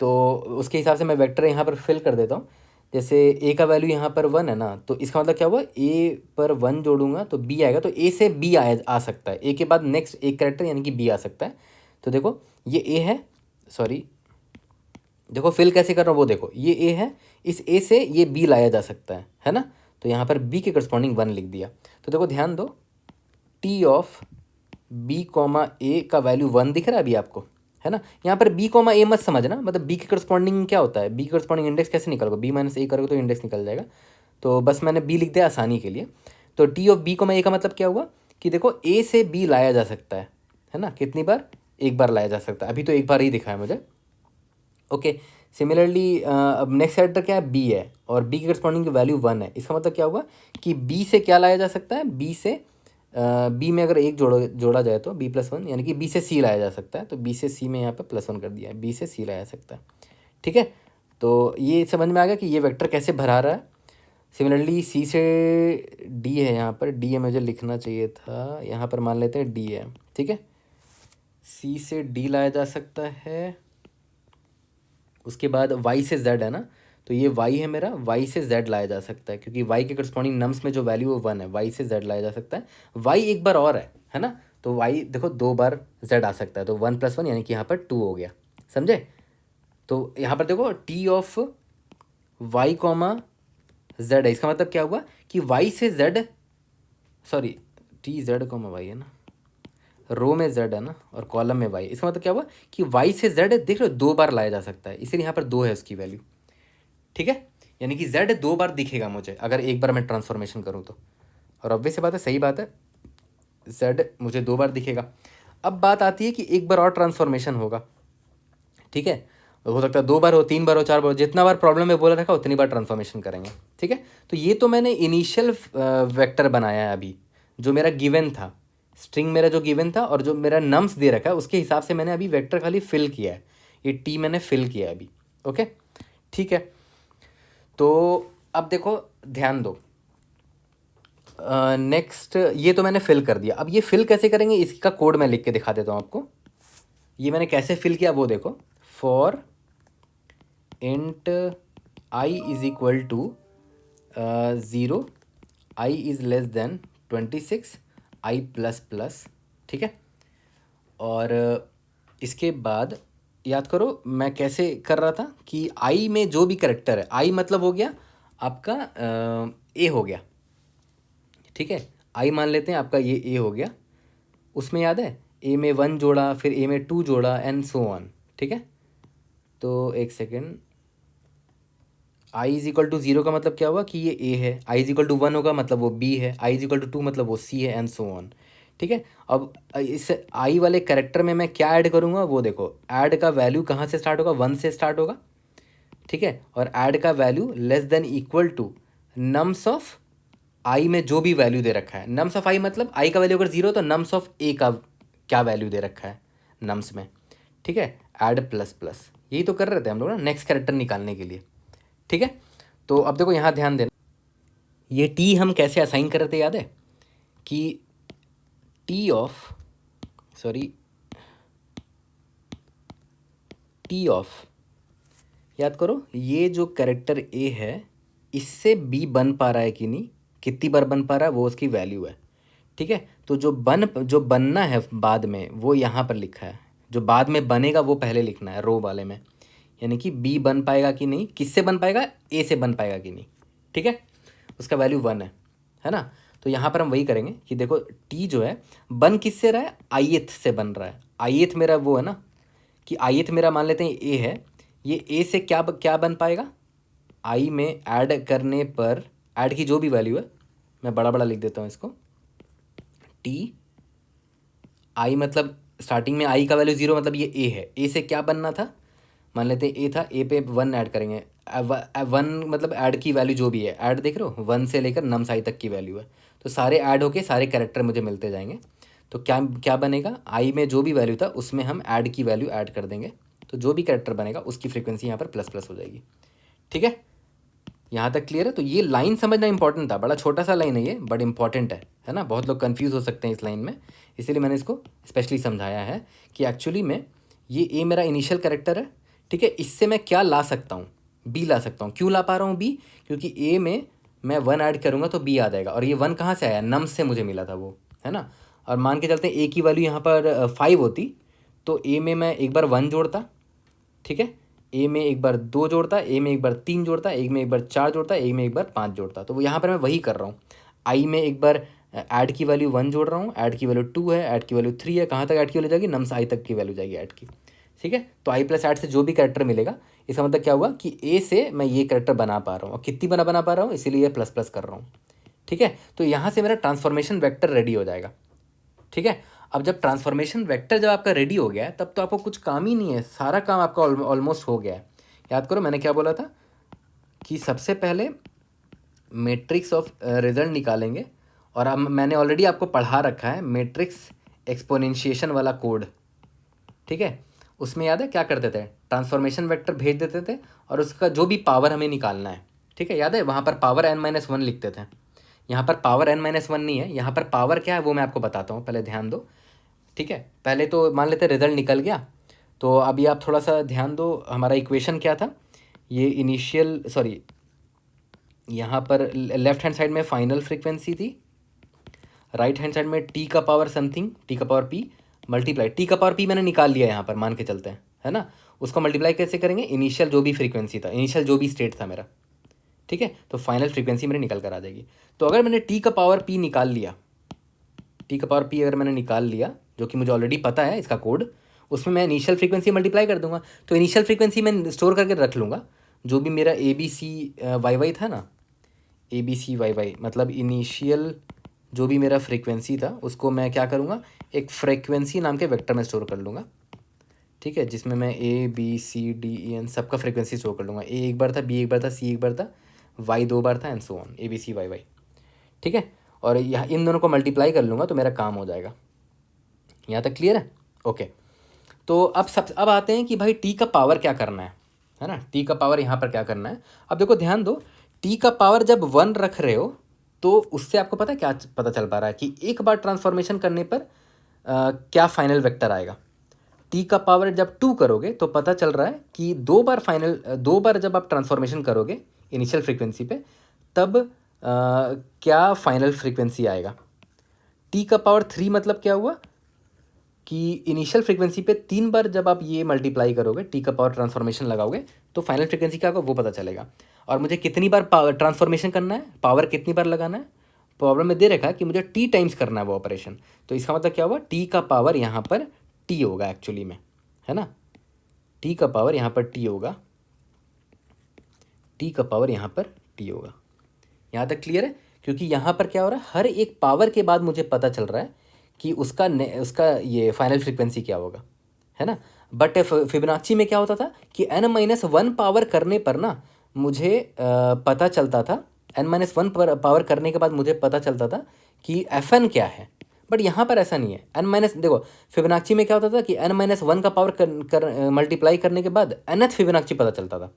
A: तो उसके हिसाब से मैं वेक्टर यहाँ पर फिल कर देता हूँ। जैसे ए का वैल्यू यहाँ पर 1 है ना, तो इसका मतलब क्या हुआ, ए पर 1 जोड़ूंगा तो बी आएगा, तो ए से बी आ सकता है, ए के बाद नेक्स्ट एक कैरेक्टर यानी कि बी आ सकता है। तो देखो ये ए है, सॉरी देखो फिल कैसे कर रहा हूँ वो देखो, ये ए है, इस ए से ये बी लाया जा सकता है ना। तो यहाँ पर बी के करस्पॉन्डिंग 1 लिख दिया। तो देखो ध्यान दो, टी ऑफ बी कॉमा ए का वैल्यू 1 दिख रहा है अभी आपको, है ना। यहाँ पर बी कॉमा ए मत समझना, मतलब बी के करस्पॉन्डिंग क्या होता है, बी के करस्पॉन्डिंग इंडेक्स कैसे निकलोगे, बी माइनस ए करोगे तो इंडेक्स निकल जाएगा। तो बस मैंने बी लिख दिया आसानी के लिए। तो टी ऑफ बी कॉमा ए का मतलब क्या हुआ कि देखो ए से बी लाया जा सकता है ना। कितनी बार, एक बार लाया जा सकता है, अभी तो एक बार ही दिखा है मुझे, ओके। सिमिलरली अब नेक्स्ट कैरेक्टर क्या है, बी है, और बी के करस्पॉन्डिंग की वैल्यू 1 है। इसका मतलब क्या हुआ कि बी से क्या लाया जा सकता है, बी से बी में अगर एक जोड़ा जाए तो बी प्लस 1, यानी कि बी से सी लाया जा सकता है। तो बी से सी में यहाँ पे +1 कर दिया है, बी से सी लाया जा सकता है, ठीक है। तो ये समझ में आ गया कि ये वेक्टर कैसे भरा रहा है। सिमिलरली सी से डी है, यहाँ पर डी है, मुझे लिखना चाहिए था, यहाँ पर मान लेते हैं डी है, ठीक है। सी से डी लाया जा सकता है, उसके बाद वाई से जेड है ना, तो ये वाई है मेरा, वाई से जेड लाया जा सकता है, क्योंकि वाई के करस्पॉन्डिंग नम्स में जो वैल्यू है 1 है, वाई से जेड लाया जा सकता है। वाई एक बार और है ना, तो वाई देखो 2 बार जेड आ सकता है, तो 1 + 1 यानी कि यहाँ पर 2 हो गया, समझे। तो यहाँ पर देखो T of Y comma Z है, इसका मतलब क्या हुआ कि वाई से Z, sorry T Z comma Y है ना, रो में जेड है ना और कॉलम में वाई, इसका मतलब क्या हुआ कि वाई से जेड देख रहे हो 2 बार लाया जा सकता है, इसीलिए यहाँ पर 2 है उसकी वैल्यू, ठीक है। यानी कि जेड 2 बार दिखेगा मुझे अगर एक बार मैं ट्रांसफॉर्मेशन करूँ तो, और ऑब्वियस बात है, सही बात है, जेड मुझे 2 बार दिखेगा। अब बात आती है कि एक बार और ट्रांसफॉर्मेशन होगा, ठीक है। हो सकता है 2 बार हो, 3 बार हो, 4 बार हो, जितना बार प्रॉब्लम में बोला रखा उतनी बार ट्रांसफॉर्मेशन करेंगे, ठीक है। तो ये तो मैंने इनिशियल वेक्टर बनाया है अभी, जो मेरा गिवन था, स्ट्रिंग मेरा जो गिवन था और जो मेरा नम्स दे रखा है उसके हिसाब से मैंने अभी वेक्टर खाली फिल किया है, ये टी मैंने फिल किया है अभी, ओके, ठीक है। तो अब देखो ध्यान दो, नेक्स्ट ये तो मैंने फिल कर दिया। अब ये फिल कैसे करेंगे इसका कोड मैं लिख के दिखा देता हूँ आपको। ये मैंने कैसे फिल किया वो देखो, for int I is equal to 0, I is less than 26, I plus plus, ठीक है। और इसके बाद याद करो मैं कैसे कर रहा था कि आई में जो भी करेक्टर है, आई मतलब हो गया आपका ए हो गया, ठीक है। आई मान लेते हैं आपका ये ए हो गया, उसमें याद है ए में 1 जोड़ा, फिर ए में 2 जोड़ा एंड सो ऑन, ठीक है। तो एक second, I is equal to 0 का मतलब क्या हुआ कि ये ए है, आई इज इक्वल टू 1 होगा मतलब वो बी है, आई इज इक्वल टू 2 मतलब वो सी है एंड सो ऑन, ठीक है। अब इस आई वाले करेक्टर में मैं क्या ऐड करूँगा वो देखो, ऐड का वैल्यू कहाँ से स्टार्ट होगा, 1 से स्टार्ट होगा, ठीक है। और ऐड का value less than equal to nums of i में जो भी वैल्यू दे रखा है, नम्स ऑफ आई मतलब आई का वैल्यू अगर 0 तो नम्स ऑफ ए का क्या वैल्यू दे रखा है नम्स में, ठीक है। ऐड प्लस प्लस, यही तो कर रहे थे हम लोग ना नेक्स्ट कैरेक्टर निकालने के लिए, ठीक है। तो अब देखो यहाँ ध्यान देना, ये टी हम कैसे असाइन कर रहे थे याद है कि T of, sorry T of, याद करो ये जो कैरेक्टर ए है इससे बी बन पा रहा है कि नहीं, कितनी बार बन पा रहा है वो उसकी वैल्यू है, ठीक है। तो जो बनना है बाद में वो यहाँ पर लिखा है, जो बाद में बनेगा वो पहले लिखना है रो वाले में, यानी कि बी बन पाएगा कि नहीं, किससे बन पाएगा, ए से बन पाएगा कि नहीं, ठीक है। उसका वैल्यू 1 है ना। तो यहाँ पर हम वही करेंगे कि देखो टी जो है बन किससे रहा है, ith से बन रहा है। ith मेरा वो है ना कि ith मेरा मान लेते हैं ए है, ये ए से क्या क्या बन पाएगा, आई में ऐड करने पर, ऐड की जो भी वैल्यू है, मैं बड़ा बड़ा लिख देता हूँ इसको, टी आई मतलब स्टार्टिंग में आई का वैल्यू 0 मतलब ये ए है, ए से क्या बनना था, मान लेते हैं ए था, ए पे 1 ऐड करेंगे, 1 मतलब ऐड की वैल्यू जो भी है, ऐड देख रहे हो 1 से लेकर नम्स आई तक की वैल्यू है, तो सारे ऐड होके सारे कैरेक्टर मुझे मिलते जाएंगे। तो क्या क्या बनेगा, आई में जो भी वैल्यू था उसमें हम ऐड की वैल्यू ऐड कर देंगे, तो जो भी कैरेक्टर बनेगा उसकी फ्रीक्वेंसी यहाँ पर प्लस प्लस हो जाएगी। ठीक है, यहाँ तक क्लियर है। तो ये लाइन समझना इंपॉर्टेंट था, बड़ा छोटा सा लाइन है ये, बट इंपॉर्टेंट है ना, बहुत लोग कंफ्यूज हो सकते हैं इस लाइन में, इसीलिए मैंने इसको स्पेशली समझाया है कि एक्चुअली में ये ए मेरा इनिशियल कैरेक्टर है। ठीक है, इससे मैं क्या ला सकता हूँ, बी ला सकता हूँ। क्यों ला पा रहा हूँ बी, क्योंकि ए में मैं 1 ऐड करूँगा तो बी आ जाएगा, और ये 1 कहाँ से आया, नम्स से मुझे मिला था वो, है ना। और मान के चलते हैं ए की वैल्यू यहाँ पर 5 होती, तो ए में मैं एक बार 1 जोड़ता, ठीक है, ए में एक बार 2 जोड़ता, ए में एक बार 3 जोड़ता, ए में एक बार 4 जोड़ता, ए में एक बार 5 जोड़ता। तो वो यहाँ पर मैं वही कर रहा हूँ, आई में एक बार ऐड की वैल्यू 1 जोड़ रहा हूँ, ऐड की वैल्यू 2 है, ऐड की वैल्यू 3 है, कहाँ तक ऐड की वैल्यू जाएगी, नम्स आई तक की वैल्यू जाएगी ऐड की। ठीक है, तो आई प्लस ऐड से जो भी कैरेक्टर मिलेगा, इसका मतलब क्या हुआ कि ए से मैं ये कैरेक्टर बना पा रहा हूँ, और कितनी बना पा रहा हूँ, इसीलिए ये प्लस प्लस कर रहा हूँ। ठीक है, तो यहाँ से मेरा ट्रांसफॉर्मेशन वेक्टर रेडी हो जाएगा। ठीक है, अब जब ट्रांसफॉर्मेशन वेक्टर जब आपका रेडी हो गया है, तब तो आपको कुछ काम ही नहीं है, सारा काम आपका ऑलमोस्ट हो गया है। याद करो मैंने क्या बोला था कि सबसे पहले मैट्रिक्स ऑफ रिजल्ट निकालेंगे, और अब मैंने ऑलरेडी आपको पढ़ा रखा है मैट्रिक्स एक्सपोनेंशिएशन वाला कोड। ठीक है, उसमें याद है क्या करते थे, ट्रांसफॉर्मेशन वेक्टर भेज देते थे और उसका जो भी पावर हमें निकालना है, ठीक है, याद है वहाँ पर पावर n-1 लिखते थे। यहाँ पर पावर n-1 नहीं है, यहाँ पर पावर क्या है वो मैं आपको बताता हूँ, पहले ध्यान दो। ठीक है, पहले तो मान लेते रिजल्ट निकल गया, तो अभी आप थोड़ा सा ध्यान दो, हमारा इक्वेशन क्या था, ये इनिशियल सॉरी यहाँ पर लेफ्ट हैंड साइड में फाइनल फ्रीक्वेंसी थी, राइट हैंड साइड में टी का पावर समथिंग, टी का पावर पी मल्टीप्लाई, टी का पावर पी मैंने निकाल लिया यहाँ पर, मान के चलते हैं, है ना। उसको मल्टीप्लाई कैसे करेंगे, इनिशियल जो भी फ्रीक्वेंसी था, इनिशियल जो भी स्टेट था मेरा, ठीक है, तो फाइनल फ्रीक्वेंसी मेरे निकल कर आ जाएगी। तो अगर मैंने टी का पावर पी निकाल लिया, टी का पावर पी अगर मैंने निकाल लिया, जो कि मुझे ऑलरेडी पता है इसका कोड, उसमें मैं इनिशियल फ्रीक्वेंसी मल्टीप्लाई कर दूंगा, तो इनिशियल फ्रीक्वेंसी मैं स्टोर करके रख लूँगा, जो भी मेरा A B C Y Y था ना, A B C Y Y मतलब इनिशियल जो भी मेरा फ्रीक्वेंसी था, उसको मैं क्या करूँगा, एक फ्रीक्वेंसी नाम के वेक्टर में स्टोर कर लूँगा। ठीक है, जिसमें मैं A B C D E N सबका फ्रीक्वेंसी स्टोर कर लूँगा, ए एक बार था, बी एक बार था, सी एक बार था, वाई 2 बार था, and so on, A B C Y Y. ठीक है, और यहाँ इन दोनों को मल्टीप्लाई कर लूँगा तो मेरा काम हो जाएगा। यहाँ तक क्लियर है, ओके। तो अब आते हैं कि भाई टी का पावर क्या करना है ना, टी का पावर यहाँ पर क्या करना है। अब देखो ध्यान दो, टी का पावर जब 1 रख रहे हो तो उससे आपको पता है क्या पता चल पा रहा है कि एक बार ट्रांसफॉर्मेशन करने पर क्या फाइनल वेक्टर आएगा। टी का पावर जब 2 करोगे तो पता चल रहा है कि 2 बार जब आप ट्रांसफॉर्मेशन करोगे इनिशियल फ्रीक्वेंसी पे, तब क्या फाइनल फ्रीक्वेंसी आएगा। टी का पावर 3 मतलब क्या हुआ कि इनिशियल फ्रीक्वेंसी पे 3 बार जब आप ये मल्टीप्लाई करोगे, टी का पावर ट्रांसफॉर्मेशन लगाओगे, तो फाइनल फ्रीक्वेंसी क्या होगा वो पता चलेगा। और मुझे कितनी बार पावर ट्रांसफॉर्मेशन करना है, पावर कितनी बार लगाना है, प्रॉब्लम में दे रखा है कि मुझे टी टाइम्स करना है वो ऑपरेशन। तो इसका मतलब क्या हुआ, टी का पावर यहाँ पर टी होगा एक्चुअली में, है ना, टी का पावर यहाँ पर टी होगा, टी का पावर यहाँ पर टी होगा। यहाँ तक क्लियर है, क्योंकि यहाँ पर क्या हो रहा है, हर एक पावर के बाद मुझे पता चल रहा है कि उसका ये फाइनल फ्रीक्वेंसी क्या होगा, है ना। बट फिबोनाची में क्या होता था कि n-1 पावर करने पर ना मुझे पता चलता था, n-1 पावर करने के बाद मुझे पता चलता था कि fn क्या है। बट यहाँ पर ऐसा नहीं है, देखो फिबोनाची में क्या होता था कि n-1 का पावर मल्टीप्लाई करने के बाद nth फिबोनाची पता चलता था,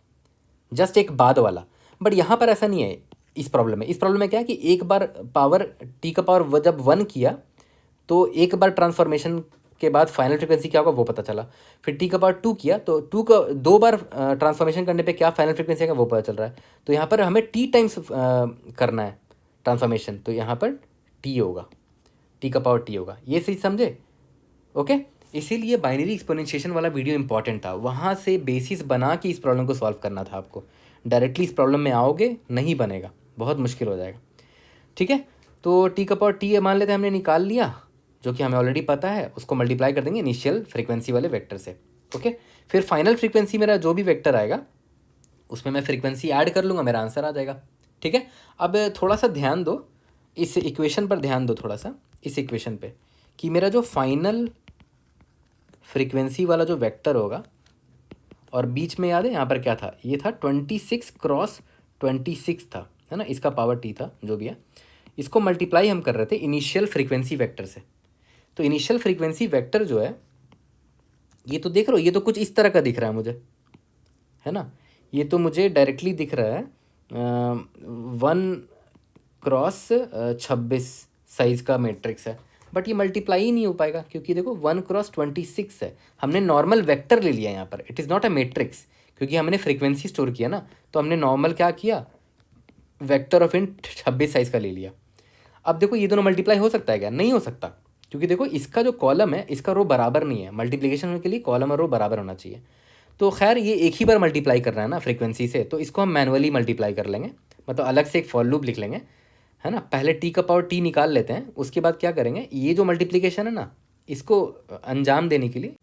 A: जस्ट एक बाद वाला। बट यहाँ पर ऐसा नहीं है इस प्रॉब्लम में। इस प्रॉब्लम में क्या है कि एक बार पावर टी का पावर जब 1 किया तो एक बार ट्रांसफॉर्मेशन के बाद फाइनल फ्रीक्वेंसी क्या होगा वो पता चला, फिर टी का पावर 2 किया तो 2 का 2 बार ट्रांसफॉर्मेशन करने पे क्या फाइनल फ्रीक्वेंसी आएगा वो पता चल रहा है। तो यहाँ पर हमें टी टाइम्स करना है ट्रांसफॉर्मेशन, तो यहाँ पर टी होगा, टी का पावर टी होगा। ये चीज़ समझे, ओके। इसीलिए बाइनरी एक्सपोनेंशिएशन वाला वीडियो इंपॉर्टेंट था, वहाँ से बेसिस बना के इस प्रॉब्लम को सॉल्व करना था आपको। डायरेक्टली इस प्रॉब्लम में आओगे नहीं बनेगा, बहुत मुश्किल हो जाएगा। ठीक है, तो टी का पावर टी मान लेते हैं हमने निकाल लिया, जो कि हमें ऑलरेडी पता है, उसको मल्टीप्लाई कर देंगे इनिशियल फ्रीक्वेंसी वाले वेक्टर से। ओके, फिर फाइनल फ्रीक्वेंसी मेरा जो भी वेक्टर आएगा उसमें मैं फ्रीक्वेंसी ऐड कर लूँगा, मेरा आंसर आ जाएगा। ठीक है, अब थोड़ा सा ध्यान दो इस इक्वेशन पर, ध्यान दो थोड़ा सा इस इक्वेशन पे, कि मेरा जो फाइनल फ्रीक्वेंसी वाला जो वेक्टर होगा, और बीच में याद है यहाँ पर क्या था, ये था 26 क्रॉस 26 था, है ना, इसका पावर टी था जो भी है, इसको मल्टीप्लाई हम कर रहे थे इनिशियल फ्रीक्वेंसी वेक्टर से। तो इनिशियल फ्रीक्वेंसी वेक्टर जो है, ये तो देख रहे हो, ये तो कुछ इस तरह का दिख रहा है मुझे, है ना, ये तो मुझे डायरेक्टली दिख रहा है 1x26 साइज़ का मैट्रिक्स है, बट ये मल्टीप्लाई ही नहीं हो पाएगा, क्योंकि देखो 1x26 है, हमने नॉर्मल वेक्टर ले लिया यहाँ पर, it is not a matrix, क्योंकि हमने फ्रीक्वेंसी स्टोर किया ना, तो हमने नॉर्मल क्या किया, वेक्टर ऑफ इन 26 साइज़ का ले लिया। अब देखो ये दोनों मल्टीप्लाई हो सकता है क्या, नहीं हो सकता, क्योंकि देखो इसका जो कॉलम है इसका रो बराबर नहीं है, मल्टीप्लिकेशन होने के लिए कॉलम और रो बराबर होना चाहिए। तो खैर ये एक ही बार मल्टीप्लाई कर रहा है ना फ्रीक्वेंसी से, तो इसको हम मैनुअली मल्टीप्लाई कर लेंगे, मतलब अलग से एक फॉर लूप लिख लेंगे, है ना। पहले टी का पावर टी निकाल लेते हैं, उसके बाद क्या करेंगे, ये जो मल्टीप्लिकेशन है ना, इसको अंजाम देने के लिए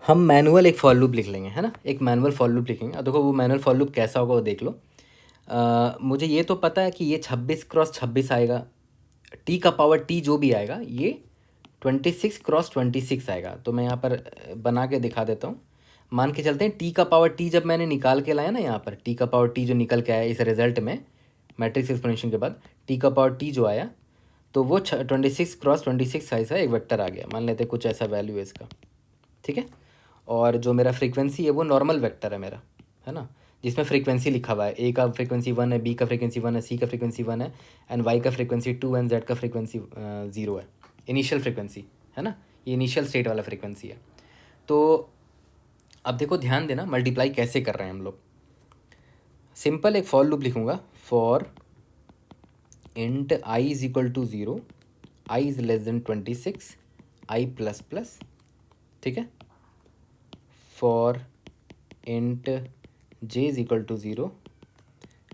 A: हम मैनुअल एक फॉर लूप लिख लेंगे, है ना, एक मैनुअल फॉर लूप लिखेंगे। अब देखो वो मैनुअल फॉर लूप कैसा होगा वो देख लो। मुझे ये तो पता है कि ये 26x26 आएगा, टी का पावर टी जो भी आएगा ये 26x26 आएगा। तो मैं यहाँ पर बना के दिखा देता हूँ। मान के चलते हैं टी का पावर टी जब मैंने निकाल के लाया ना, यहाँ पर टी का पावर टी जो निकल के आया इस रिजल्ट में मैट्रिक्स एक्सपोनेंशियल के बाद, टी का पावर टी जो आया तो वो 26x26 साइज का एक वेक्टर आ गया, मान लेते कुछ ऐसा वैल्यू है इसका, ठीक है। और जो मेरा फ्रीक्वेंसी है वो नॉर्मल वेक्टर है मेरा, है ना, जिसमें फ्रीक्वेंसी लिखा हुआ है, ए का फ्रीक्वेंसी 1 है, बी का फ्रीक्वेंसी 1 है, सी का फ्रीक्वेंसी 1 है, एंड वाई का फ्रीक्वेंसी 2 एंड जेड का फ्रीक्वेंसी 0 है, इनिशियल फ्रीक्वेंसी, है ना, ये इनिशियल स्टेट वाला फ्रीक्वेंसी है। तो अब देखो ध्यान देना मल्टीप्लाई कैसे कर रहे हैं हम लोग। सिंपल एक फॉर लूप लिखूंगा, for int I is equal to 0, I is less than 26, I plus plus, ठीक है, for int J is equal to 0,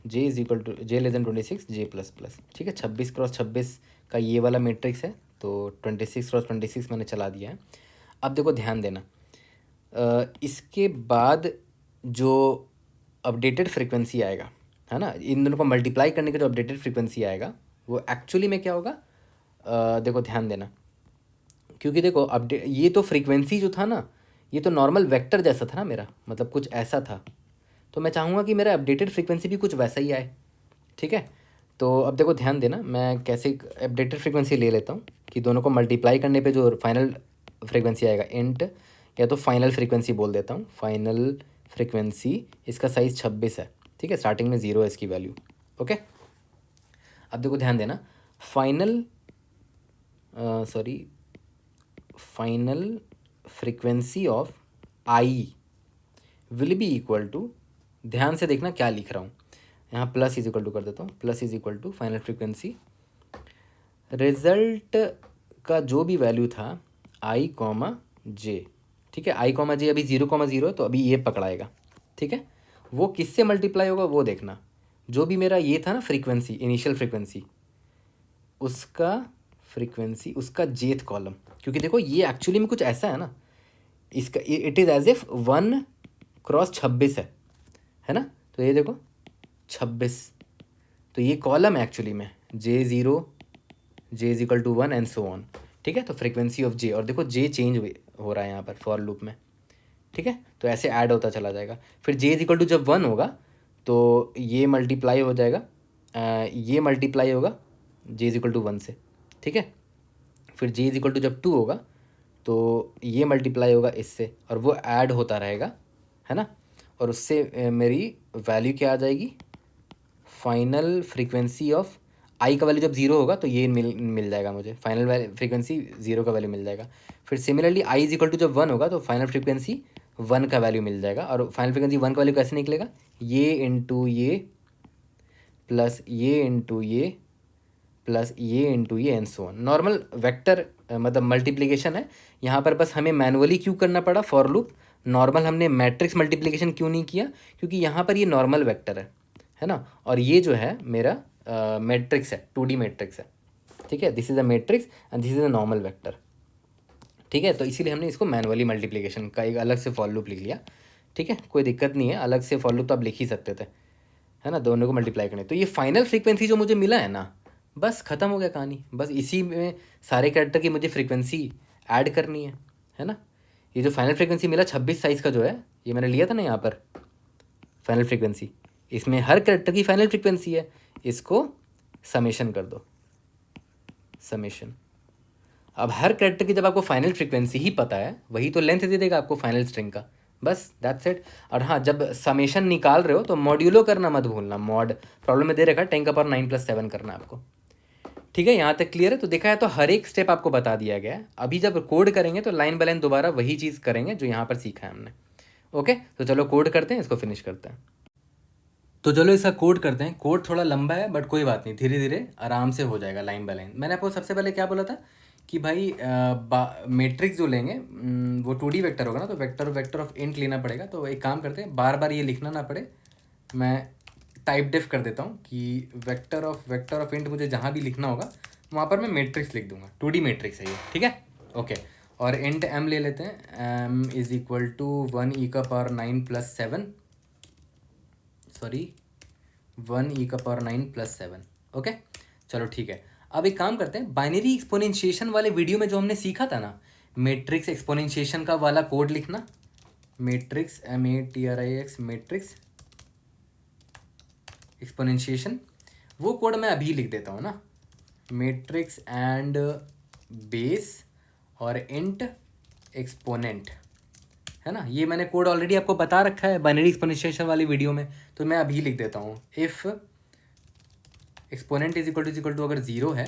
A: J is equal to J less than 26, J plus plus, ठीक है। 26x26 का ये वाला matrix है, तो 26x26 मैंने चला दिया है। अब देखो ध्यान देना, इसके बाद जो अपडेटेड फ्रीक्वेंसी आएगा, है ना, इन दोनों को मल्टीप्लाई करने का जो अपडेटेड फ्रीक्वेंसी आएगा वो एक्चुअली में क्या होगा, देखो ध्यान देना, क्योंकि देखो अपडेट ये तो फ्रीक्वेंसी जो था ना, ये तो नॉर्मल वेक्टर जैसा था ना मेरा, मतलब कुछ ऐसा था, तो मैं चाहूँगा कि मेरा अपडेटेड फ्रीक्वेंसी भी कुछ वैसा ही आए, ठीक है। तो अब देखो ध्यान देना, मैं कैसे अपडेटेड फ्रीक्वेंसी ले लेता हूँ कि दोनों को मल्टीप्लाई करने पे जो फाइनल फ्रीक्वेंसी आएगा, इंट या तो फाइनल फ्रीक्वेंसी बोल देता हूँ, फाइनल फ्रीक्वेंसी, इसका साइज़ 26 है, ठीक है, स्टार्टिंग में 0 है इसकी वैल्यू, ओके। अब देखो ध्यान देना, final final frequency of I will be equal to, ध्यान से देखना क्या लिख रहा हूँ, यहाँ प्लस इज इक्वल टू कर देता हूँ, plus is equal to final frequency result का जो भी वैल्यू था आई कॉमा जे, ठीक है, आई कॉमा जे अभी 0,0 है, तो अभी ये पकड़ाएगा, ठीक है। वो किससे मल्टीप्लाई होगा वो देखना, जो भी मेरा ये था ना फ्रीक्वेंसी, इनिशियल फ्रीक्वेंसी, उसका फ्रीक्वेंसी, उसका जेथ कॉलम, क्योंकि देखो ये एक्चुअली में कुछ ऐसा है ना, इसका it is as if 1x26 है ना, तो ये देखो 26, तो ये कॉलम है एक्चुअली में, J0, J is equal to 1 and so on, ठीक है। तो फ्रीक्वेंसी ऑफ J, और देखो J चेंज हो रहा है यहाँ पर फॉर लूप में, ठीक है, तो ऐसे ऐड होता चला जाएगा। फिर J इज इक्वल टू जब 1 होगा तो ये मल्टीप्लाई हो जाएगा, ये मल्टीप्लाई होगा J इज इक्वल टू 1 से, ठीक है। फिर J इज इक्वल टू जब 2 होगा तो ये मल्टीप्लाई होगा इससे, और वो ऐड होता रहेगा, है ना, और उससे मेरी वैल्यू क्या आ जाएगी, फाइनल फ्रीक्वेंसी ऑफ आई का वैल्यू जब 0 होगा तो ये मिल जाएगा मुझे, फाइनल फ्रीक्वेंसी 0 का वैल्यू मिल जाएगा। फिर similarly I is equal to जब 1 होगा तो फाइनल फ्रीक्वेंसी 1 का वैल्यू मिल जाएगा, और फाइनल फ्रीक्वेंसी 1 का वैल्यू कैसे निकलेगा, ये इंटू ये प्लस ये इंटू ये प्लस ये इंटू ये and so on, normal vector मतलब मल्टीप्लिकेशन है। यहाँ पर बस हमें मैनुअली क्यों करना पड़ा फॉर लूप, नॉर्मल हमने मैट्रिक्स मल्टीप्लिकेशन क्यों नहीं किया, क्योंकि यहाँ पर ये नॉर्मल वेक्टर है ना, और ये जो है मेरा मैट्रिक्स है, 2D मैट्रिक्स है, ठीक है। This is a matrix and this is a normal vector, ठीक है। तो इसीलिए हमने इसको मैनुअली मल्टीप्लिकेशन का एक अलग से फॉर लूप लिख लिया, ठीक है। कोई दिक्कत नहीं है, अलग से फॉर लूप तो आप लिख ही सकते थे, है ना, दोनों को मल्टीप्लाई करने। तो ये फाइनल फ्रीक्वेंसी जो मुझे मिला है ना, बस ख़त्म हो गया कहानी। बस इसी में सारे कैरेक्टर की मुझे फ्रीक्वेंसी ऐड करनी है ना। ये जो फाइनल फ्रीक्वेंसी मिला 26 साइज़ का जो है, ये मैंने लिया था ना यहाँ पर फाइनल फ्रीक्वेंसी, इसमें हर कैरेक्टर की फाइनल फ्रीक्वेंसी है, इसको समेशन कर दो, समेशन। अब हर कैरेक्टर की जब आपको फाइनल फ्रीक्वेंसी ही पता है, वही तो लेंथ दे देगा आपको फाइनल स्ट्रिंग का, बस दैट्स इट। और हाँ, जब समेशन निकाल रहे हो तो मॉड्यूलो करना मत भूलना, मॉड प्रॉब्लम में दे रखा है 10⁻9+7 करना है आपको, ठीक है। यहाँ तक क्लियर है। तो देखा है, तो हर एक स्टेप आपको बता दिया गया है। अभी जब कोड करेंगे तो लाइन बाय लाइन दोबारा वही चीज़ करेंगे जो यहाँ पर सीखा है हमने, ओके। तो चलो कोड करते हैं, इसको फिनिश करते हैं। तो चलो इसका कोड करते हैं। कोड थोड़ा लंबा है बट कोई बात नहीं, धीरे धीरे आराम से हो जाएगा लाइन बाय लाइन। मैंने आपको सबसे पहले क्या बोला था कि भाई मैट्रिक्स जो लेंगे वो 2D वेक्टर होगा ना, तो वेक्टर ऑफ इंट लेना पड़ेगा। तो एक काम करते हैं, बार बार ये लिखना ना पड़े, मैं टाइप डिफ कर देता हूँ कि वेक्टर ऑफ इंट मुझे जहाँ भी लिखना होगा वहाँ पर मैं मैट्रिक्स लिख दूंगा। 2D मैट्रिक्स है ये, ठीक है, ओके। और इंट m ले लेते हैं, m is equal to 1e⁻9+7, sorry 1e⁻9+7, okay. चलो ठीक है। अब एक काम करते हैं, बाइनरी एक्सपोनेंशिएशन वाले वीडियो में जो हमने सीखा था ना, मैट्रिक्स एक्सपोनेंशिएशन का वाला कोड लिखना, मैट्रिक्स MATRIX मैट्रिक्स एक्सपोनेंशिएशन, वो कोड मैं अभी लिख देता हूँ ना, मैट्रिक्स एंड बेस और इंट एक्सपोनेंट, है ना। ये मैंने कोड ऑलरेडी आपको बता रखा है बाइनरी एक्सपोनेंशिएशन वाली वीडियो में, तो मैं अभी लिख देता हूँ। If exponent is equal to अगर 0 है,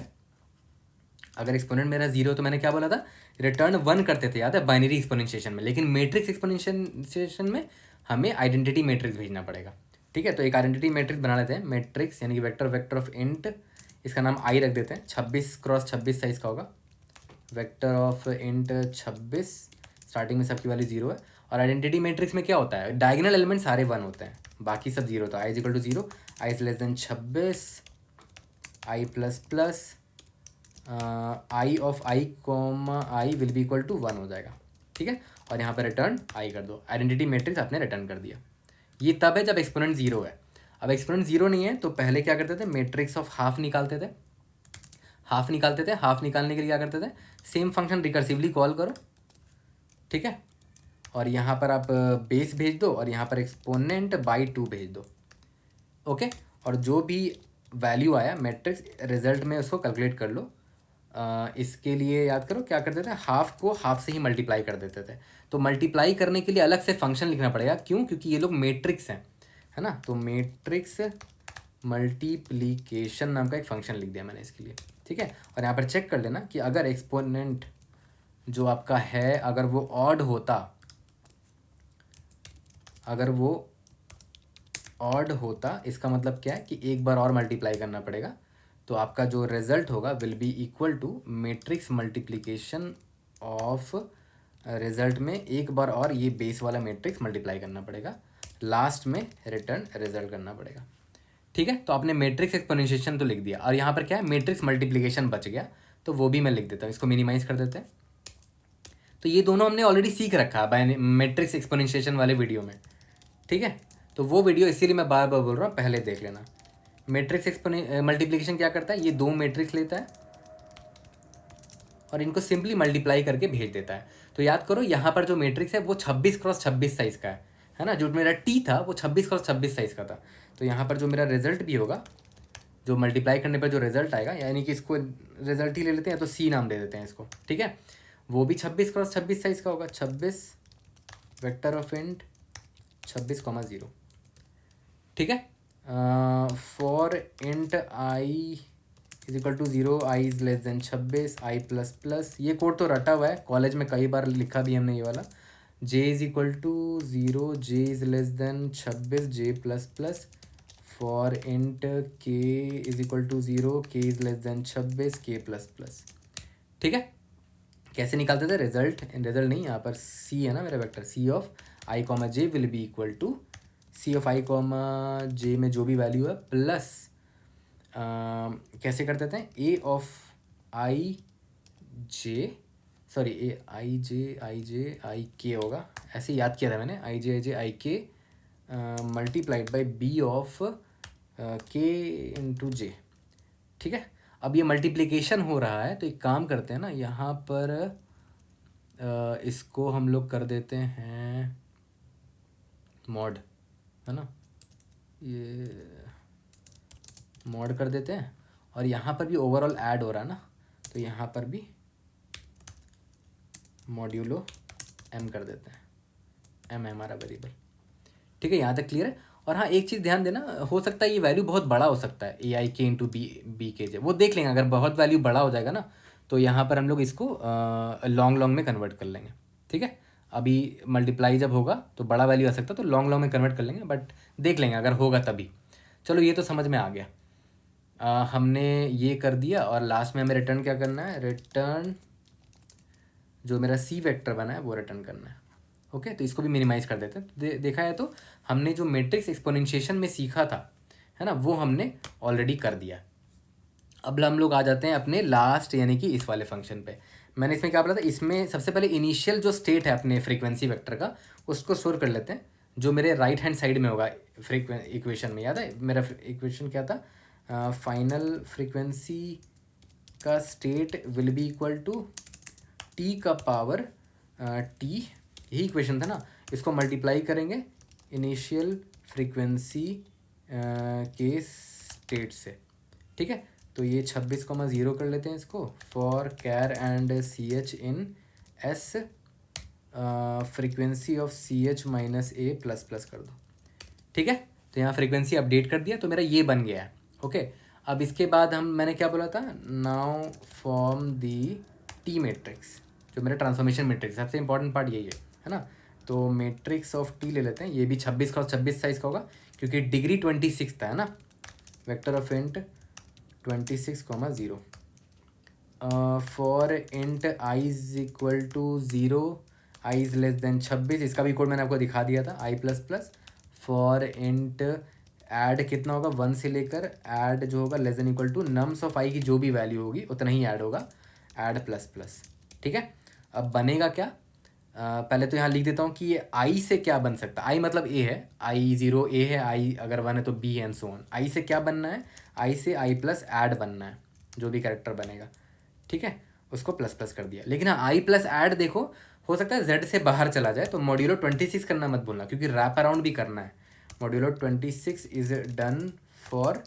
A: अगर एक्सपोनेंट मेरा 0 तो मैंने क्या बोला था, रिटर्न 1 करते थे, याद है, बाइनरी एक्सपोनेंशिएशन में। लेकिन मैट्रिक्स एक्सपोनेंशिएशन में हमें आइडेंटिटी मैट्रिक्स भेजना पड़ेगा, ठीक है। तो एक आइडेंटिटी मैट्रिक्स बना लेते हैं, मैट्रिक्स यानी कि वेक्टर ऑफ इंट, इसका नाम आई रख देते हैं, 26x26 साइज का होगा, वेक्टर ऑफ इंट 26, स्टार्टिंग में सबकी वाली 0 है। और आइडेंटिटी मैट्रिक्स में क्या होता है, डायगोनल एलिमेंट सारे 1 होते हैं, बाकी सब 0 होता है। I is equal to 0, I is less than 26, I plus plus i of i comma i will be equal to 1 हो जाएगा, ठीक है। और यहाँ पर रिटर्न आई कर दो, आइडेंटिटी मैट्रिक्स आपने रिटर्न कर दिया। ये तब है जब एक्सपोनेंट 0 है। अब एक्सपोनेंट 0 नहीं है तो पहले क्या करते थे, मैट्रिक्स ऑफ हाफ निकालते थे, हाफ निकालने के लिए क्या करते थे, सेम फंक्शन रिकर्सिवली कॉल करो, ठीक है। और यहाँ पर आप बेस भेज दो और यहाँ पर एक्सपोनेंट बाई 2 भेज दो, ओके। और जो भी वैल्यू आया मैट्रिक्स रिजल्ट में उसको कैलकुलेट कर लो। इसके लिए याद करो क्या करते थे, हाफ को हाफ से ही मल्टीप्लाई कर देते थे। तो मल्टीप्लाई करने के लिए अलग से फंक्शन लिखना पड़ेगा, क्यों, क्योंकि ये लोग मैट्रिक्स हैं, है ना। तो मैट्रिक्स मल्टीप्लिकेशन नाम का एक फंक्शन लिख दिया मैंने इसके लिए, ठीक है। और यहाँ पर चेक कर लेना कि अगर एक्सपोनेंट जो आपका है अगर वो ऑड होता, अगर वो ऑड होता, इसका मतलब क्या है कि एक बार और मल्टीप्लाई करना पड़ेगा, तो आपका जो रिजल्ट होगा will be equal to matrix multiplication of result में एक बार और ये बेस वाला मैट्रिक्स मल्टीप्लाई करना पड़ेगा, लास्ट में रिटर्न रिजल्ट करना पड़ेगा, ठीक है। तो आपने मैट्रिक्स एक्सपोनेंशिएशन तो लिख दिया, और यहाँ पर क्या है, मैट्रिक्स मल्टीप्लिकेशन बच गया, तो वो भी मैं लिख देता हूँ। इसको मिनिमाइज कर देते हैं। तो ये दोनों हमने ऑलरेडी सीख रखा है मैट्रिक्स एक्सपोनेंशिएशन वाले वीडियो में, ठीक है। तो वो वीडियो इसीलिए मैं बार बार बोल रहा हूँ, पहले देख लेना। मैट्रिक्स मल्टीप्लिकेशन क्या करता है, ये दो मैट्रिक्स लेता है और इनको सिंपली मल्टीप्लाई करके भेज देता है। तो याद करो यहाँ पर जो मैट्रिक्स है वो 26x26 साइज़ का है ना। जो मेरा टी था वो 26x26 साइज़ का था। तो यहाँ पर जो मेरा रिजल्ट भी होगा, जो मल्टीप्लाई करने पर जो रिजल्ट आएगा, यानी कि इसको रिजल्ट ही ले लेते हैं, तो सी नाम दे देते हैं इसको, ठीक है। वो भी 26x26 साइज़ का होगा, 26 वेक्टर ऑफ इंट 26,0, ठीक है। For int I is equal to 0, I is less than 26, I plus plus, ये कोड तो रटा हुआ है, कॉलेज में कई बार लिखा भी हमने ये वाला। J is equal to 0, J is less than 26, J plus plus, for int k is equal to 0, k is less than 26, के प्लस प्लस, ठीक है। कैसे निकालते थे रिजल्ट, नहीं, यहाँ पर सी है ना मेरा vector, c of i comma j will be equal to c of i comma j में जो भी वैल्यू है प्लस कैसे कर देते हैं, ए ऑफ आई जे, सॉरी ए आई जे आई के होगा, ऐसे याद किया था मैंने, आई जे आई के मल्टीप्लाइड बाई बी ऑफ के इंटू जे। ठीक है, अब ये मल्टीप्लिकेशन हो रहा है तो एक काम करते हैं ना, यहाँ पर इसको हम लोग कर देते हैं मॉड, है ना, ये मॉड कर देते हैं, और यहाँ पर भी ओवरऑल ऐड हो रहा है ना, तो यहाँ पर भी मॉड्यूलो एम कर देते हैं, एम है हमारा वेरिएबल। ठीक है, यहाँ तक क्लियर है। और हाँ, एक चीज़ ध्यान देना, हो सकता है ये वैल्यू बहुत बड़ा हो सकता है, ए आई के इंटू बी के जे, वो देख लेंगे। अगर बहुत वैल्यू बड़ा हो जाएगा ना, तो यहाँ पर हम लोग इसको लॉन्ग लॉन्ग में कन्वर्ट कर लेंगे। ठीक है, अभी मल्टीप्लाई जब होगा तो बड़ा वैल्यू आ सकता है, तो लॉन्ग लॉन्ग में कन्वर्ट कर लेंगे, बट देख लेंगे अगर होगा तभी। चलो, ये तो समझ में आ गया। हमने ये कर दिया, और लास्ट में हमें रिटर्न क्या करना है, रिटर्न जो मेरा सी वेक्टर बना है वो रिटर्न करना है। ओके, तो इसको भी मिनिमाइज कर देते हैं। देखा है तो हमने जो मैट्रिक्स एक्सपोनेंशिएशन में सीखा था, है ना, वो हमने ऑलरेडी कर दिया। अब हम लोग आ जाते हैं अपने लास्ट, यानी कि इस वाले फंक्शन पे। मैंने इसमें क्या बोला था, इसमें सबसे पहले इनिशियल जो स्टेट है अपने फ्रीक्वेंसी वेक्टर का, उसको स्टोर कर लेते हैं, जो मेरे राइट हैंड साइड में होगा इक्वेशन में। याद है मेरा इक्वेशन क्या था, फाइनल फ्रीक्वेंसी का state will be equal to T का पावर टी, यही इक्वेशन था ना। इसको मल्टीप्लाई करेंगे इनिशियल फ्रीक्वेंसी के स्टेट से। ठीक है, तो ये 26,0 कर लेते हैं इसको, for char and C H in S frequency of C H minus A plus plus कर दो। ठीक है, तो यहाँ फ्रीक्वेंसी अपडेट कर दिया, तो मेरा ये बन गया है। ओके, अब इसके बाद मैंने क्या बोला था, नाउ फॉर्म दी टी मैट्रिक्स, जो मेरा ट्रांसफॉर्मेशन मैट्रिक्स, सबसे इंपॉर्टेंट पार्ट यही है ना। तो मैट्रिक्स ऑफ टी ले लेते हैं, ये भी 26 साइज का होगा, क्योंकि डिग्री 26 था, है ना। Vector of int 26,0 for int I is equal to 0, I is less than 26, इसका भी कोड मैंने आपको दिखा दिया था, i plus plus. For int add कितना होगा, 1 से लेकर ऐड जो होगा less than equal to nums of आई की जो भी वैल्यू होगी उतना ही ऐड होगा, ऐड प्लस प्लस। ठीक है, अब बनेगा क्या, पहले तो यहाँ लिख देता हूँ कि ये आई से क्या बन सकता है। आई मतलब ए है, आई 0 ए है, आई अगर 1 है तो बी एंड सो ऑन। आई से क्या बनना है, आई से आई प्लस ऐड बनना है, जो भी कैरेक्टर बनेगा। ठीक है, उसको प्लस प्लस कर दिया। लेकिन हाँ, आई प्लस ऐड देखो, हो सकता है जेड से बाहर चला जाए, तो मॉड्यूलो 26 करना मत भूलना, क्योंकि रैप अराउंड भी करना है। Modulo 26 is done for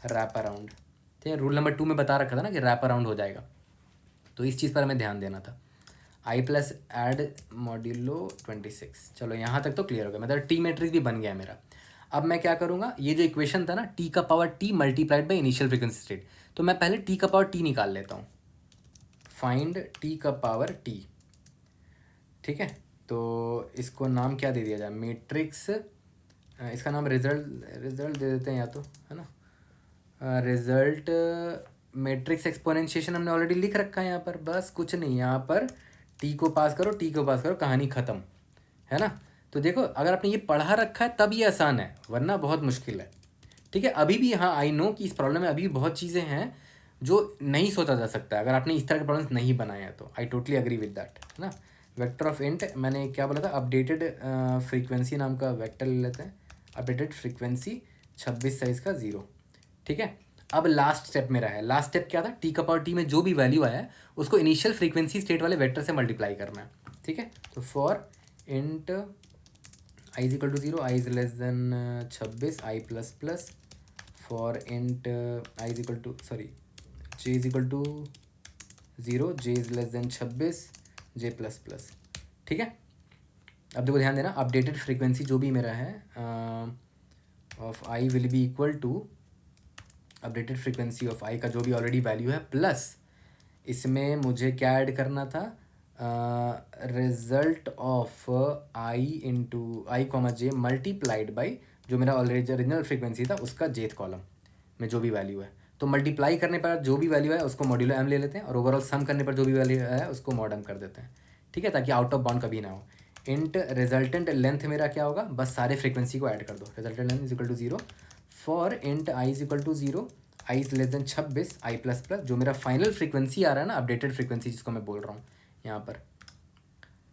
A: wrap around. ठीक है, रूल नंबर 2 में बता रखा था ना कि रैप अराउंड हो जाएगा, तो इस चीज़ पर हमें ध्यान देना था। I plus add modulo 26। चलो, यहाँ तक तो क्लियर हो गया, मतलब टी मैट्रिक्स भी बन गया मेरा। अब मैं क्या करूँगा, ये जो इक्वेशन था ना, टी का power T multiplied by initial frequency state, तो मैं पहले टी का पावर टी निकाल लेता हूँ, फाइंड टी का पावर टी। ठीक है, तो इसको नाम क्या दे दिया जाए, मैट्रिक्स, इसका नाम रिजल्ट दे देते हैं या तो, है ना, रिजल्ट मैट्रिक्स एक्सपोनेंशिएशन हमने ऑलरेडी लिख रखा है यहाँ पर, बस कुछ नहीं, यहाँ पर टी को पास करो, टी को पास करो, कहानी ख़त्म, है ना। तो देखो, अगर आपने ये पढ़ा रखा है तब ये आसान है, वरना बहुत मुश्किल है। ठीक है, अभी भी, हाँ आई नो कि इस प्रॉब्लम में अभी भी बहुत चीज़ें हैं जो नहीं सोचा जा सकता है अगर आपने इस तरह के प्रॉब्लम्स नहीं बनाए हैं, तो I totally agree with that, है ना। वेक्टर ऑफ इंट, मैंने क्या बोला था, अपडेटेड फ्रीक्वेंसी नाम का वेक्टर ले लेते हैं, अपडेटेड फ्रीक्वेंसी 26 साइज का 0। ठीक है, अब लास्ट स्टेप मेरा है, लास्ट स्टेप क्या था, टी का पावर टी में जो भी वैल्यू आया है उसको इनिशियल फ्रीक्वेंसी स्टेट वाले वेक्टर से मल्टीप्लाई करना है। ठीक है, तो for int I is equal to 0, I is less than 26, I plus plus, for int I is equal to, sorry, J is equal to 0, J is less than 26, J plus plus. ठीक है, अब देखो ध्यान देना, updated frequency जो भी मेरा है of I will be equal to updated frequency of i का जो भी ऑलरेडी वैल्यू है, प्लस इसमें मुझे क्या ऐड करना था, result of I into I comma J multiplied by जो मेरा ऑलरेडी ओरिजिनल फ्रीक्वेंसी था उसका जेथ कॉलम में जो भी वैल्यू है। तो मल्टीप्लाई करने पर जो भी वैल्यू है उसको मॉड्यूलो एम ले लेते हैं, और ओवरऑल सम करने पर जो भी वैल्यू है उसको मॉड एम कर देते हैं। ठीक है, ताकि आउट ऑफ बाउंड कभी ना हो। इंट रिजल्टेंट लेंथ मेरा क्या होगा, बस सारे फ्रीक्वेंसी को ऐड कर दो, resultant length is equal to 0, for int I is equal to 0, I is less than 26 I plus plus, जो मेरा फाइनल फ्रीक्वेंसी आ रहा है ना, अपडेटेड फ्रीक्वेंसी जिसको मैं बोल रहा हूँ यहाँ पर,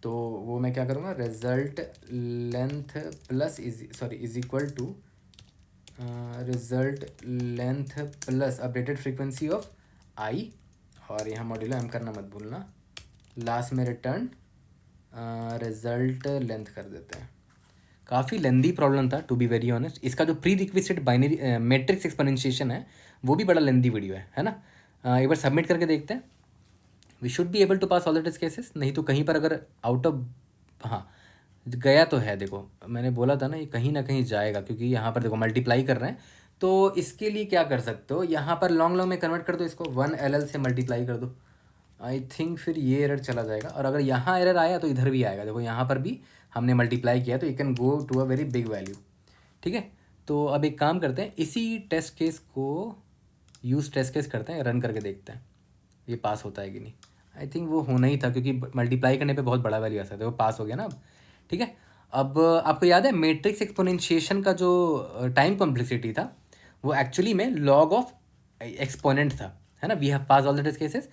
A: तो वो मैं क्या करूँगा, result length plus is equal to result length plus updated frequency of i, और यहाँ मॉड्यूलो एम करना मत भूलना, लास्ट में रिटर्न रिजल्ट लेंथ कर देते हैं। काफ़ी लेंदी प्रॉब्लम था टू बी वेरी ऑनेस्ट। इसका जो pre requisite binary matrix exponentiation है वो भी बड़ा लेंदी वीडियो है ना। एक बार सबमिट करके देखते हैं। We should be able to pass all the test cases, नहीं तो कहीं पर अगर आउट ऑफ, हाँ गया तो है, देखो मैंने बोला था ना ये कहीं ना कहीं जाएगा, क्योंकि यहाँ पर देखो मल्टीप्लाई कर रहे हैं। तो इसके लिए क्या कर सकते हो, यहाँ पर लॉन्ग में कन्वर्ट कर दो इसको, 1 से मल्टीप्लाई कर दो, आई थिंक फिर ये एरर चला जाएगा। और अगर यहाँ एरर आया तो इधर भी आएगा, देखो यहाँ पर भी हमने मल्टीप्लाई किया तो you can go to a very big value. ठीक है, तो अब एक काम करते हैं, इसी टेस्ट केस को यूज़ टेस्ट केस करते हैं, रन करके देखते हैं ये पास होता है कि नहीं। आई थिंक वो होना ही था, क्योंकि मल्टीप्लाई करने पे बहुत बड़ा वैल्यू आ सकता है, वो पास हो गया ना अब। ठीक है, अब आपको याद है मैट्रिक्स एक्सपोनेंशिएशन का जो टाइम कॉम्प्लेक्सिटी था वो एक्चुअली में लॉग ऑफ एक्सपोनेंट था, है ना। We have pass all the test cases.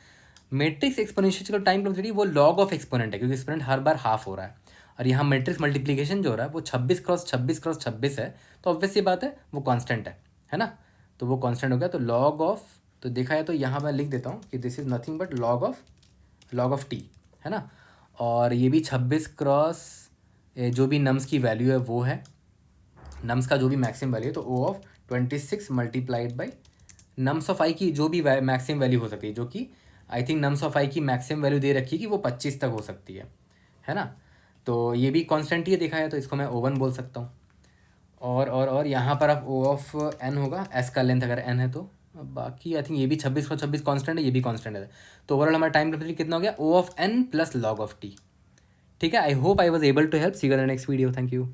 A: Matrix exponential का टाइम कॉम्प्लेक्सिटी वो लॉग ऑफ एक्सपोनेंट है, क्योंकि एक्सपोनेंट हर बार हाफ हो रहा है, और यहाँ मैट्रिक्स मल्टीप्लिकेशन जो हो रहा है वो 26x26x26 है, तो ऑब्वियस ये बात है वो कांस्टेंट है ना। तो वो कांस्टेंट हो गया, तो लॉग ऑफ, तो देखा है तो यहाँ मैं लिख देता हूँ कि this is nothing but log of T, है ना। और ये भी 26x जो भी नम्स की वैल्यू है वो है, नम्स का जो भी मैक्सिमम वैल्यू है, तो O of 26 multiplied by nums of आई की जो भी मैक्सिमम वैल्यू हो सकती है, जो कि आई थिंक नम्स ऑफ आई की मैक्सिमम वैल्यू दे रखी है कि वो 25 तक हो सकती है ना। तो ये भी कांस्टेंट ही दिखा है, तो इसको मैं O1 बोल सकता हूँ। और यहाँ पर अब O ऑफ n होगा, s का लेंथ अगर n है तो, बाकी आई थिंक ये भी 26x26 कांस्टेंट है, ये भी कांस्टेंट है। तो ओवरऑल हमारा टाइम कम्प्लीट कितना हो गया, O of n plus log of t। ठीक है, I hope I was able to help. See you in the next video, thank you.